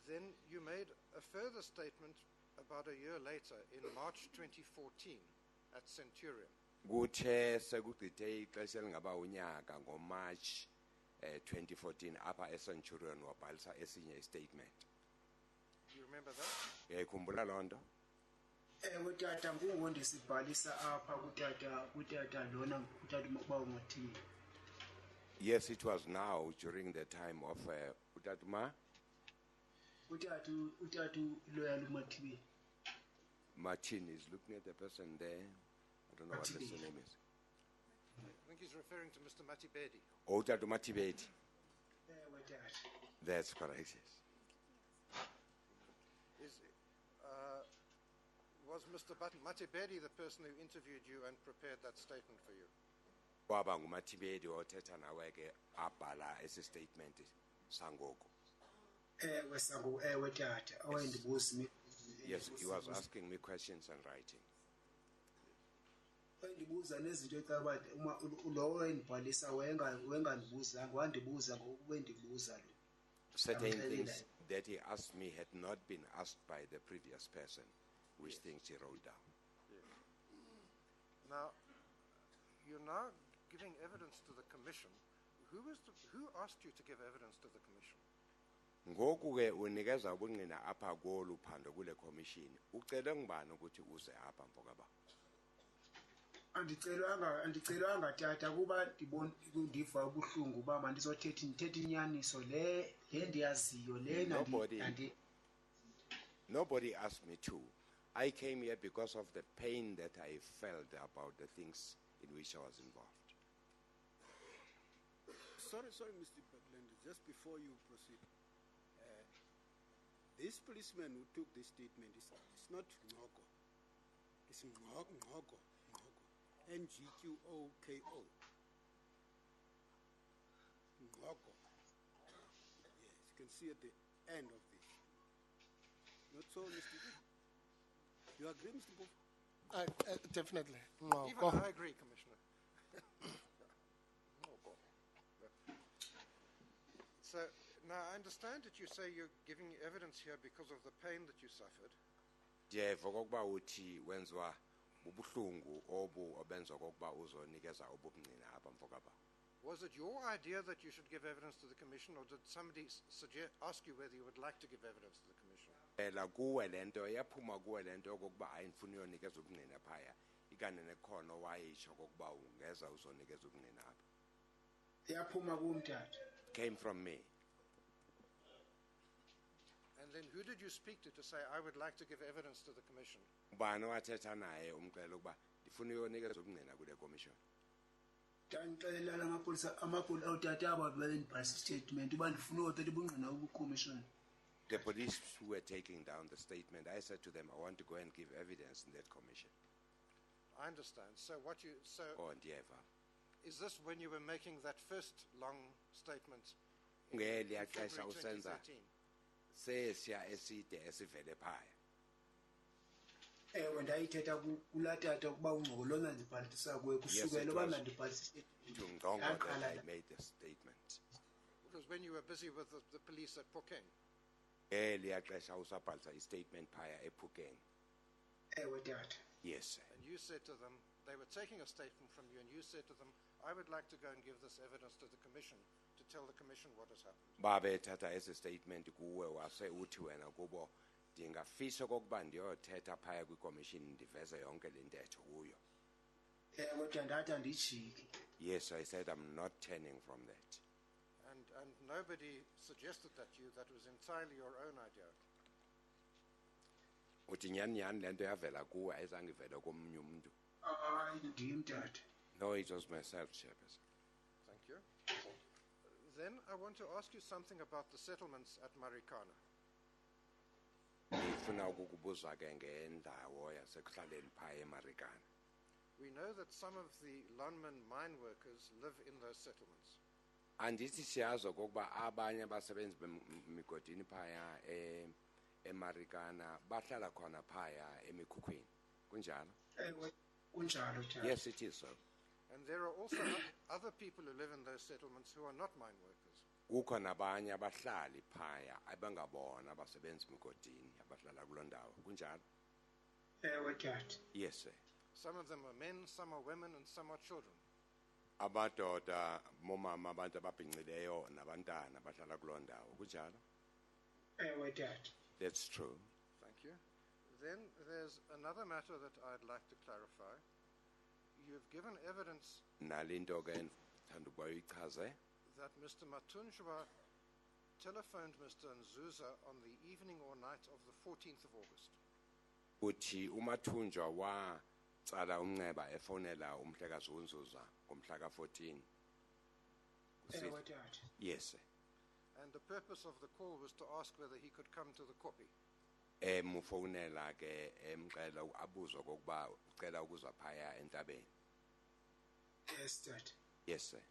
Then you made a further statement about a year later in March 2014 at Centurion. Kuthe sekugqithe ixesha elingaba unyaka ngoMarch 2014 apha eCenturion wabhalisa esinye istatement. Do you remember that? Uyayikhumbula loo nto? Tata nguwo ndisibhalisa apha kutata lona kutata uba ungathini. Yes, it was now during the time of Utatuma Utatu loyal uMathibeni. Martin is looking at the person there. I don't know what the name is. I think he's referring to Mr. Matibedi. Utatu Matibedi. Tata. That's correct, yes. Was Mr. Matibedi the person who interviewed you and prepared that statement for you? Kwaba nguMatibedi othetha nawe ke abhala esi statement sangoko. Tata. Awayendibuza Yes, he was asking me questions and writing. Ndibuza nezinto ecaba lowo endibhalisa wengandibuzanga wandibuza ngokubendibuza lo. Certain things that he asked me had not been asked by the previous person, which things he wrote down. Now, you're now giving evidence to the commission. Who asked you to give evidence to the commission? Ngoku ke unikeza ubungqina apha kolu phando kule commission. Ucele ngubani ukuthi uze apha mfokaba? Andicelwanga tata kuba ndiva ubuhlungu uba ndithethe inyaniso le ndiyaziyo le Nobody asked me to. I came here because of the pain that I felt about the things in which I was involved. Sorry, Mr. Butland, just before you proceed. This policeman who took this statement is not Ngoko. It's Ngoko. N-G-Q-O-K-O. Ngoko. Yes, you can see at the end of this. Not so, Mr. B. You agree, Mr. Bof? Definitely. Even I agree, Commissioner. So, now I understand that you say you're giving evidence here because of the pain that you suffered. Ndiyeva okokuba uthi wenziwa ubuhlungu obu obenza okokuba uzonikeza ubungqina apha mfokaba. Was it your idea that you should give evidence to the Commission, or did somebody ask you whether you would like to give evidence to the Commission? Phela kuwe lento yaphuma kuwe lento yokuba ayifuni uyonikeza ubungqina phaya ikane nekhono wayisho kokuba ungeza uzonikeza ubungqina apha. Yaphuma kumthatha. Came from me. And then who did you speak to say, I would like to give evidence to the Commission? Ubani wathetha naye umcela ukuba ndifuna uyonikeza ubungqina kule commission. Ndicela amapolisa awutata aba bendibhalisa statement uba ndifuna uyothatha ubungqina ubukomishoni. The police who were taking down the statement, I said to them, I want to go and give evidence in that commission. I understand. So Oh, ndiyeva. is this when you were making that first long statement in Ngeli February yaxesha usenza 2013? sesiya eside esivele phaya. Ewe ndayithetha kulaa tata ukuba ungxoko lona ndibhalisa kuwe kusukela uba mandibhalisa To Ndongo that I made the statement. It was when you were busy with the police at Phokeng. Ngeli yaxesha usabhalisa i-statement phaya ePhukeng. ewe tata. Yes, sir. And you said to them, they were taking a statement from you, and you said to them, I would like to go and give this evidence to the Commission to tell the Commission what has happened. Babethatha esi statement kuwe wase uthi wena kubo ndingafisa okokuba ndiyothetha phaya kwikomishini ndiveze yonke le ntetho kuyo. Ewe tata ndathi andijiki. Yes, I said I'm not turning from that. And nobody suggested that to you. That was entirely your own idea. Uthi nyani le nto yavela kuwe ayizange ivele komnye umntu. Ndim tata. No, it was myself, Chairperson. Thank you. Then I want to ask you something about the settlements at Marikana. Ndifuna ukukubuza ke ngendawo yasekuhlaleni phaya eMarikana. We know that some of the Lonmin mine workers live in those settlements. Andithi siyazi okokuba abanye abasebenzi bemigodini phaya eMarikana bahlala khona phaya emikhukhwini. Kunjalo? Ewe kunjalo tata. Yes, it is so. And there are also other people who live in those settlements who are not mine workers. Kukho nabanye abahlali phaya abangabona abasebenzi migodini abahlala kuloo ndawo. Kunjalo? Ewe tata. Yes, sir. Some of them are men, some are women, and some are children. Amadoda momama abantu ababhinqileyo nabantwana bahlala kuloo ndawo. Kunjalo? Ewe tata. That's true. Thank you. Then there's another matter that I'd like to clarify. You've given evidence Nalinto ke ndithanda ukuba uyichaze. that Mr. Matunjwa telephoned Mr. Nzuza on the evening or night of the 14th of August. Uthi umathunjwa watsala umnxeba efonela umhlekazi uNzuza ngomhla ka-14. Ewe tata. Yes, sir. And the purpose of the call was to ask whether he could come to the Kopi. Emufonela ke emcela abuzo kokuba ucela ukuza phaya entabeni. Yes tata. Yes, sir.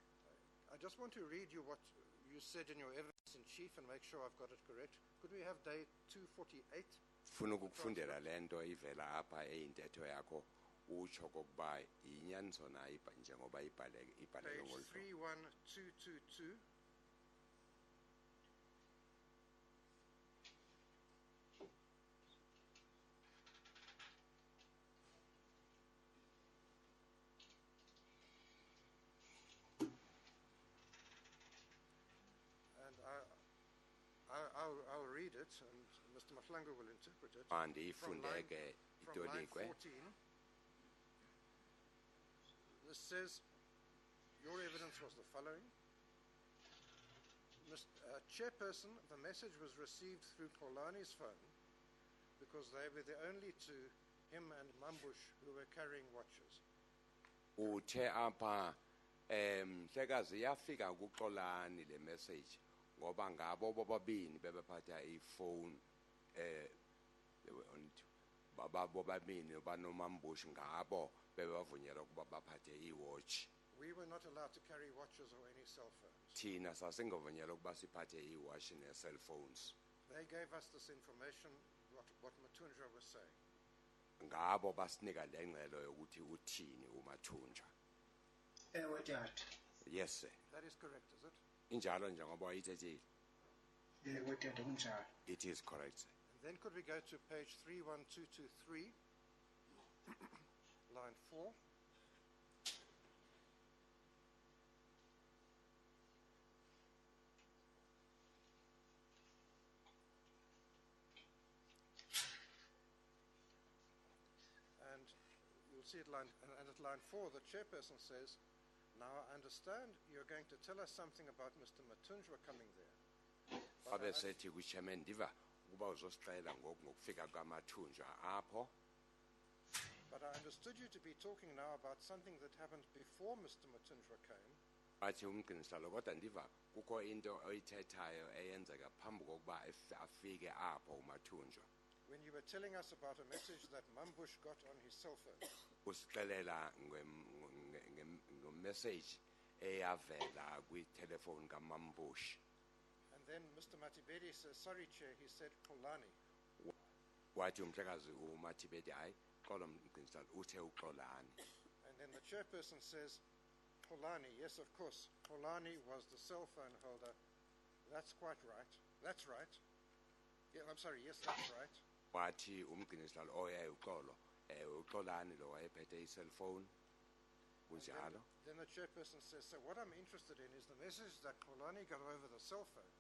I just want to read you what you said in your evidence in chief and make sure I've got it correct. Could we have day 248? Funa ukufundela lento ivela apha eyintetho yakho utsho kokuba inyaniso na njengoba ibhaleke Page ngolu. 31222. I'll read it, and Mr. Mahlangu will interpret it. Andiyifundeke From line itolikwe. 14, this says, your evidence was the following. Chairperson, the message was received through Polani's phone because they were the only two, him and Mambush, who were carrying watches. Uthe apha mhlekazi yafika kuXolani le message ngoba ngabo bobabini bebephatha ifone they were on two. Baba bobabini banomambushi ngabo bebavunyelwa ukuba baphathe iwatch. We were not allowed to carry watches or any cell phones. Thina sasingavunyelwa ukuba siphathe iwatch ne-cell phones. They gave us this information, what Matunjwa was saying. Ngabo basinika le ngcelo yokuthi uthini umathunjwa. Ewe tata. Yes, sir. That is correct, is it? Injalo njengoba uyithethile. Ewe tata kunjalo. It is correct, sir. And then could we go to page 31223, line 4. you'll see at line, and at line 4, the chairperson says, now I understand you're going to tell us something about Mr. Matunjwa coming there. babe sethi ku-chairman ndiva ukuba uzosixelela ngokufika kwamathunjwa apho. But I understood you to be talking now about something that happened before Mr. Matunjwa came. Athi umgcinisihlalo kodwa ndiva kukho into oyithethayo eyenzeka phambi kokuba afike apho umathunjwa. When you were telling us about a message that Mambush got on his cell phone. Usixelela ngemessage eyavela kwitelefoni kaMambush. And then Mr. Matibedi says, sorry, Chair, he said Xolani. Wathi umhlekazi uMathibedi hayi xolo mgcinisihlalo uthe uXolani. And then the chairperson says, Xolani, yes, of course. Xolani was the cell phone holder. That's quite right. That's right. Yeah, I'm sorry, yes, that's right. Wathi umgcinisihlalo oyaye uxolo uXolani lo wayephethe i-cellphone kunjalo. Then the chairperson says, so what I'm interested in is the message that Xolani got over the cell phone,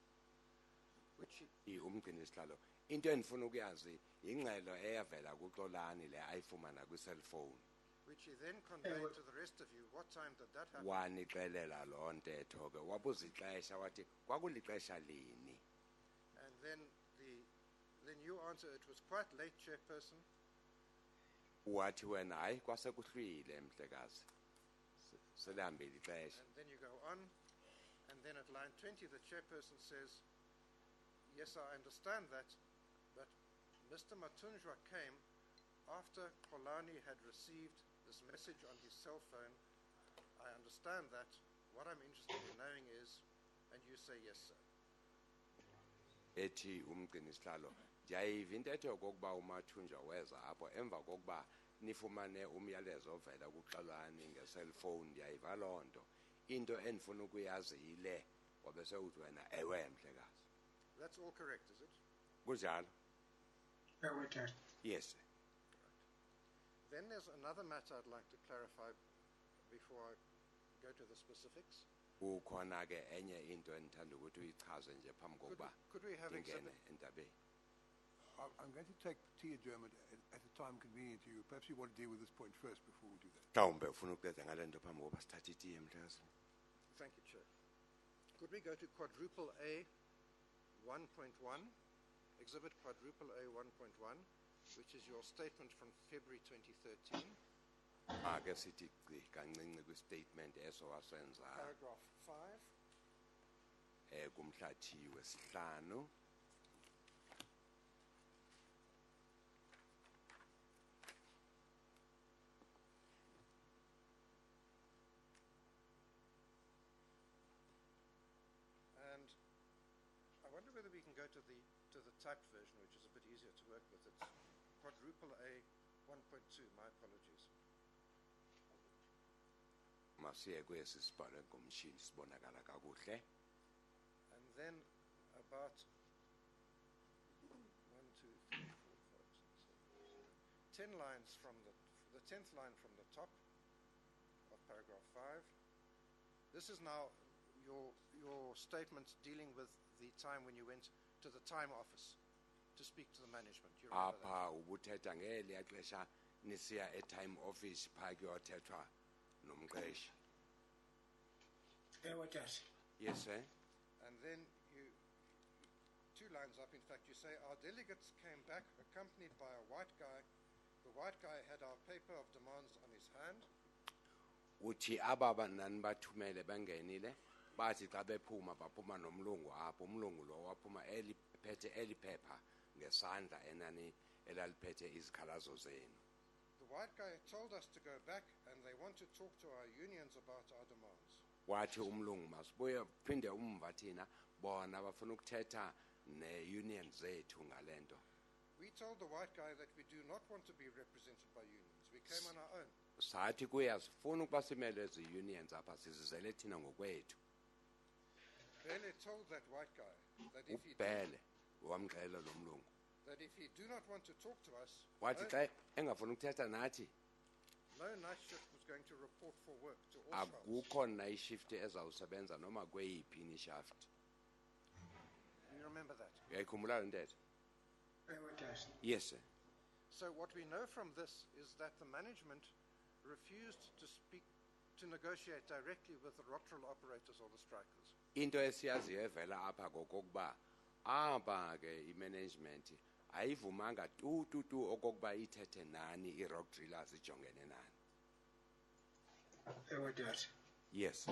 which he, umgcinisihlalo into endifuna ukuyazi ingxelo eyavela kuXolani le ayifumana kwi-cellphone. which he then conveyed to the rest of you. What time did that happen? Wanixelela loo ntetho ke wabuzixesha wathi kwakulixesha lini. And then you answer, it was quite late, Chairperson. Wathi wena hayi kwasekuhlwile mhlekazi selihambile ixesha. And then you go on, and then at line 20 the chairperson says, yes, I understand that, but Mr. Matunjwa came after Xolani had received this message on his cell phone. I understand that. What I'm interested in knowing is, and you say yes, sir. Ethi umgcinisihlalo ndiyayiva intetho yokokuba uMathunjwa weza apho emva kokuba nifumane umyalezo ovela kuXolani nge-cellphone ndiyayiva loo nto. Into endifuna ukuyazi yile wabe sewuthi wena ewe mhlekazi. That's all correct, is it? Kunjalo? Yes, sir. Then there's another matter I'd like to clarify before I go to the specifics. Kukhona ke enye into endithanda ukuthi uyichaze nje phambi kokuba Could we have ndingene exhibit? endabeni. I'm going to take tea adjournment at a time convenient to you. Perhaps you want to deal with this point first before we do that. Mhlawumbe ufuna ukuceda ngale nto phambi kokuba sithathe itiye mhlekazi. Thank you, Chair. Could we go to quadruple A 1.1, exhibit quadruple A 1.1, which is your statement from February 2013, Ake sithi gqi kancinci kwi-statement eso wasenza paragraph 5. kumhlathi wesihlanu. And I wonder whether we can go to the typed version, which is a bit easier to work with. It's quadruple A 1.2. My apologies. Masiye kwesi sibhalwe ngomshini sibonakala kakuhle. And then about 10 lines from the 10th line from the top of paragraph 5. This is now your statement dealing with the time when you went to the time office to speak to the management. You remember that? Apha ubuthetha ngeliya xesha nisiya e-time office phaa kuyothethwa nomqeshi. Yes, sir. And then you, 2 lines up, in fact, you say, our delegates came back accompanied by a white guy. The white guy had our paper of demands on his hand. Uthi aba nani bathumele bangenile bathi xa bephuma baphuma nomlungu apho umlungu lo waphuma eliphethe eliphepha ngesandla enani elaliphethe izikhalazo zenu. The white guy told us to go back and they want to talk to our unions about our demands. Wathi umlungu masibuye phinde umva thina bona bafuna ukuthetha ne-union zethu ngale nto. We told the white guy that we do not want to be represented by unions. We came on our own. Sathi kuya sifuna ukuba simele ezi-unions apha sizizele thina ngokwethu. Bele told that white guy that if Ubhele wamxelela lo mlungu he do not want to talk to us, wathi xa engafuni ukuthetha nathi no night shift was going to report for work to all shifts. akukho night shift ezawusebenza noma kweyiphi nishaft. You remember that? Uyayikhumbula le ntetho? Yes, sir. So what we know from this is that the management refused to speak, to negotiate directly with the Rockdrill operators or the strikers. Into esiyaziyo evela apha kokokuba apha ke i-management ayivumanga tu okokuba ithethe nani i-rock drillers ijongene nani. Yes.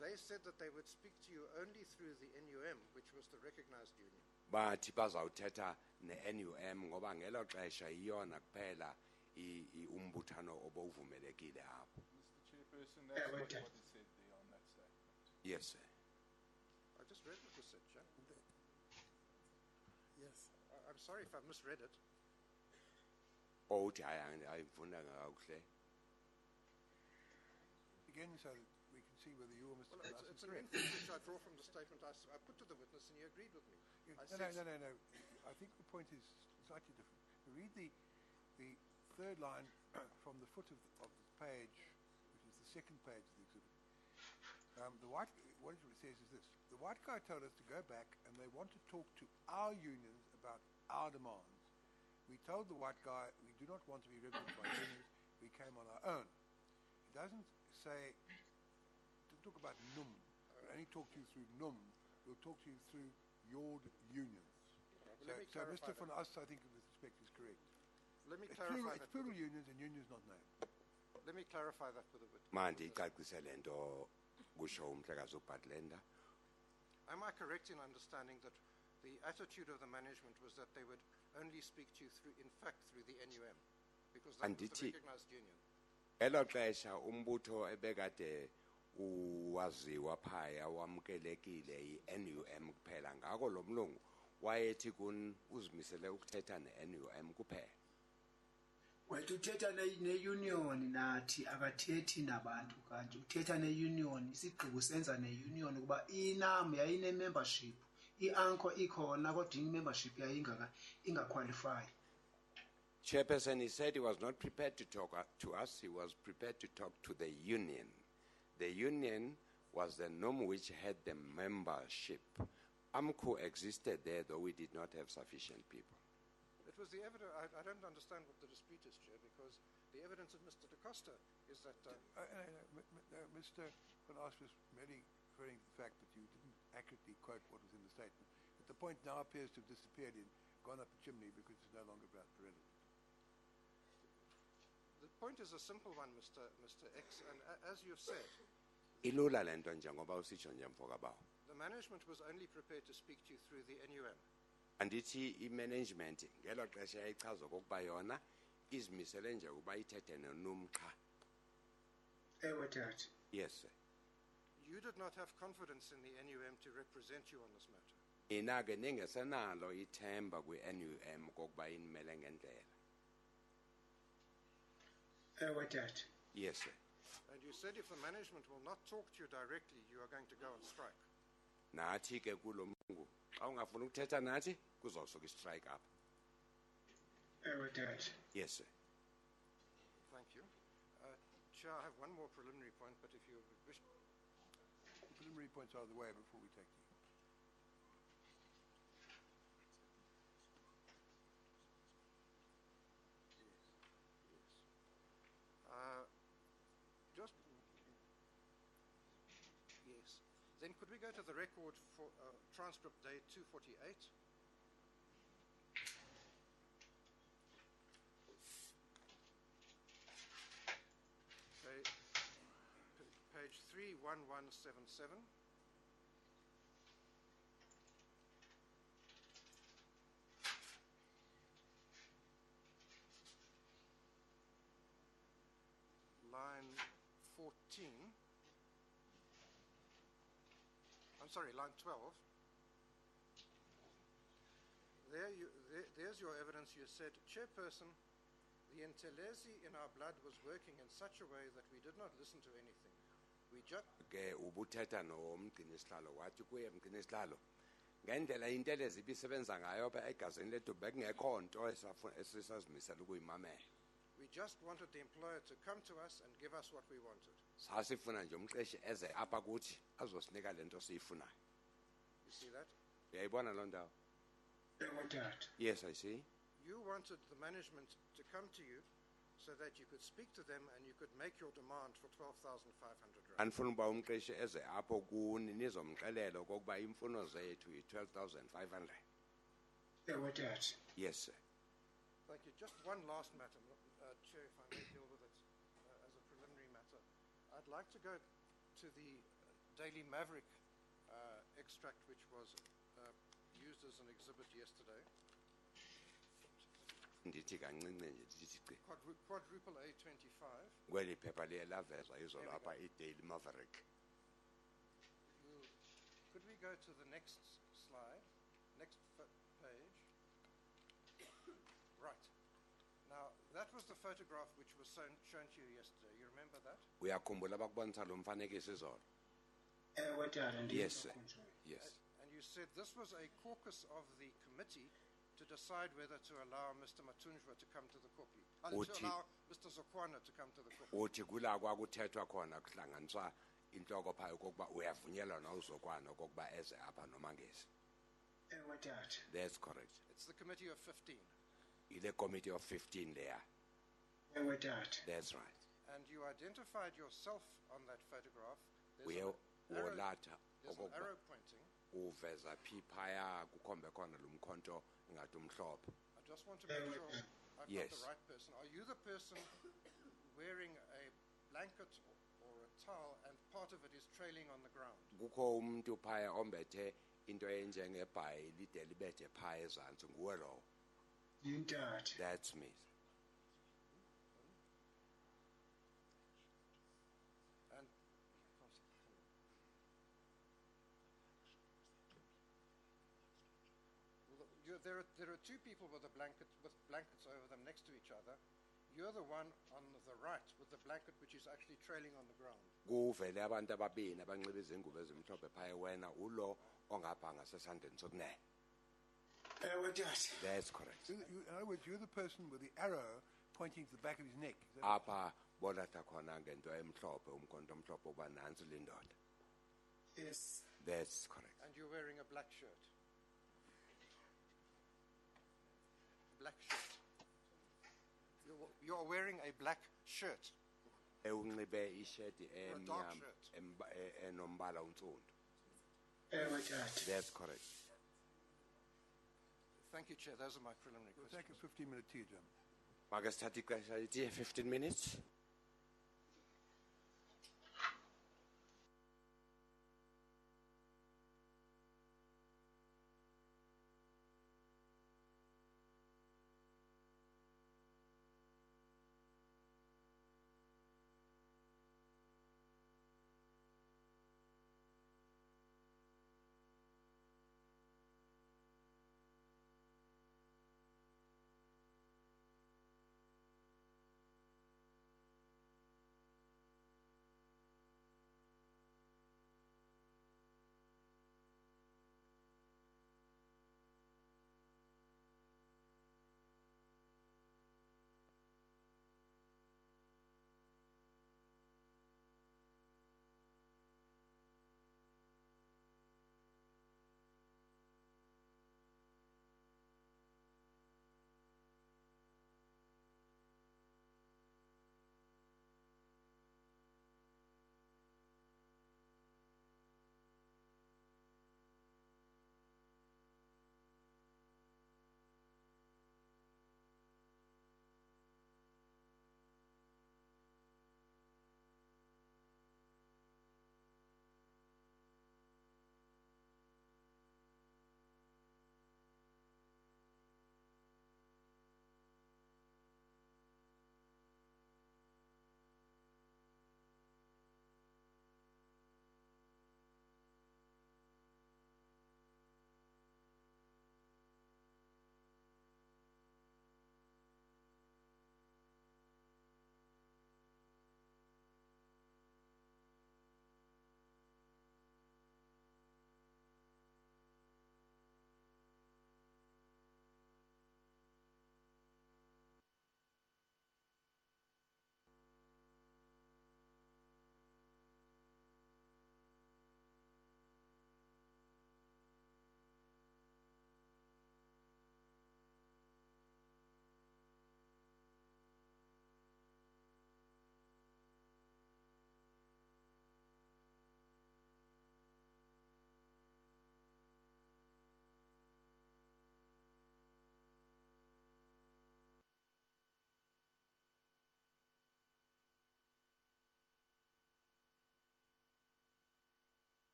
They said that they would speak to you only through the NUM, which was the recognized union. Bathi bazawuthetha ne-NUM ngoba ngelo xesha iyona kuphela umbuthano obowuvumelekile apho. Mr. Chairperson, that's what is said there on that statement. Yes, sir. I just read what was said, Chair. Yes. I'm sorry if I've misread it. Uthi ayifundanga kakuhle. Again, so that we can see whether you or Mr. Well, Palas it's is an correct. inference which I draw from the statement I put to the witness, and he agreed with me. No. I think the point is slightly different. Read the third line from the foot of the page, which is the second page of the exhibit. What it says is this: the white guy told us to go back, and they want to talk to our unions about our demands. We told the white guy we do not want to be represented by unions. We came on our own. It doesn't say to talk about NUM. We'll only talk to you through NUM. We'll talk to you through your unions. So Mr. Van Us, I think, with respect, is correct. Let me It's clarify plural, that. it's plural unions and unions not named. Let me clarify that for the witness. Mandi icacisele nto kusho umhlekazi uBhatlenda. Am I correct in understanding that the attitude of the management was that they would only speak to you through, in fact, through the NUM? Because that was the Andithi. recognized union. Elo xesha umbutho ebekade uwaziwa phaya wamkelekile i-NUM kuphela ngako lo mlungu wayethi kun uzimisele ukuthetha ne-NUM kuphela. Wethu uthetha ne-union nathi akathethi nabantu kanje uthetha ne-union isigqibo senza ne-union kuba inam yayine-membership i-anko ikhona kodwa i-membership ingaqualify. Chairperson, he said he was not prepared to talk to us, he was prepared to talk to the union. The union was the NUM which had the membership. AMCO existed there, though we did not have sufficient people. It was the evidence. I don't understand what the dispute is, Chair, because the evidence of Mr. Da Costa is that. Mr. Van Us was merely referring to the fact that you didn't accurately quote what was in the statement. But the point now appears to have disappeared gone up the chimney because it's no longer relevant. The point is a simple one, Mr. X, and as you've said, Ilula le nto njengoba usitsho nje mfokabawo. the management was only prepared to speak to you through the NUM. Andithi i-management ngelo xesha yayichaza okokuba yona izimisele nje ukuba ithethe no-NUM qha. Yes, sir. You did not have confidence in the NUM to represent you on this matter. Ina ke ningesenalo ithemba kwi-NUM kokuba inimele ngendlela. Yes, sir. And you said if the management will not talk to you directly, you are going to go on strike. Nathi ke kulo mlungu xa ungafuna ukuthetha nathi kuzawusuka i-strike apha. Yes, sir. Thank you. Chair, I have one more preliminary point, but if you wish. The preliminary points are out of the way before we take the. Just. Yes. Then could we go to the record for transcript day 248? Page 31177. Line 14. I'm sorry, line 12. There's your evidence. You said, Chairperson, the Intelezi in our blood was working in such a way that we did not listen to anything. We just. Ke ubuthetha nomgcinisihlalo wathi kuye mgcinisihlalo ngendlela intelezi ibisebenza ngayo apha egazini lethu bekungekho nto esisazimisela ukuyimamela. We just wanted the employer to come to us and give us what we wanted. Sasifuna nje umqeshi eze apha kuthi azosinika le nto siyifunayo. You see that? Uyayibona loo ndawo? Yes, I see. You wanted the management to come to you so that you could speak to them and you could make your demand for 12,500 rand. Andifuna uba umqeshi eze apho kuni nizomxelela okokuba imfuno zethu yi-12,500. Yes, sir. Thank you. Just one last matter, Chair, if I may deal with it as a preliminary matter. I'd like to go to the Daily Maverick extract, which was used as an exhibit yesterday. Ndithi kancinci nje ndithi gqi. Quadruple A25. Kweli phepha liye laveza izolo apha iDaily Maverick. Could we go to the next slide, next page? Right. Now, that was the photograph which was shown to you yesterday. You remember that? Uyakhumbula bakubonisa lo mfanekiso izolo? Yes, sir. Yes. And you said this was a caucus of the committee to decide whether to allow Mr. Matunjwa to come to the Kopi, to allow Mr. Zokwana to come to the Kopi. Uthi kula kwakuthethwa khona kuhlanganiswa inhloko pha ukuba uyavunyelwa na uZokwana ukuba eze apha noma ngezi. That's correct. It's the committee of 15. Ile committee of 15 there. That's right. And you identified yourself on that photograph. We are There's an arrow pointing. uveza phi phaya kukhombe khona lo mkhonto ngathi umhlophe. I just want to make sure I've Yes. got the right person. Are you the person wearing a blanket or a towel and part of it is trailing on the ground? Kukho umuntu phaya ombethe into enjengebhayi lide libethe phaya ezantsi nguwe lo. That's me. And there are two people with blankets over them next to each other. You're the one on the right with the blanket which is actually trailing on the ground. Kuvele abantu ababini abanxiba izingubo ezimhlophe phaya wena ulo ongapha ngasesandleni sokunene. That's correct. In other words, you're the person with the arrow pointing to the back of his neck. Is that Apha bolatha khona ngento emhlophe umkhonto omhlophe uba nansi lindoda. Yes. That's correct. And you're wearing a black shirt. Black shirt. You're wearing a black shirt. Unxibe isheti A dark emnyama shirt. enombala ontsundu. That's correct. Thank you, Chair. Those are my preliminary We'll questions. take a 15-minute tea, Jim. Make sithathe ixesha lithi 15 minutes.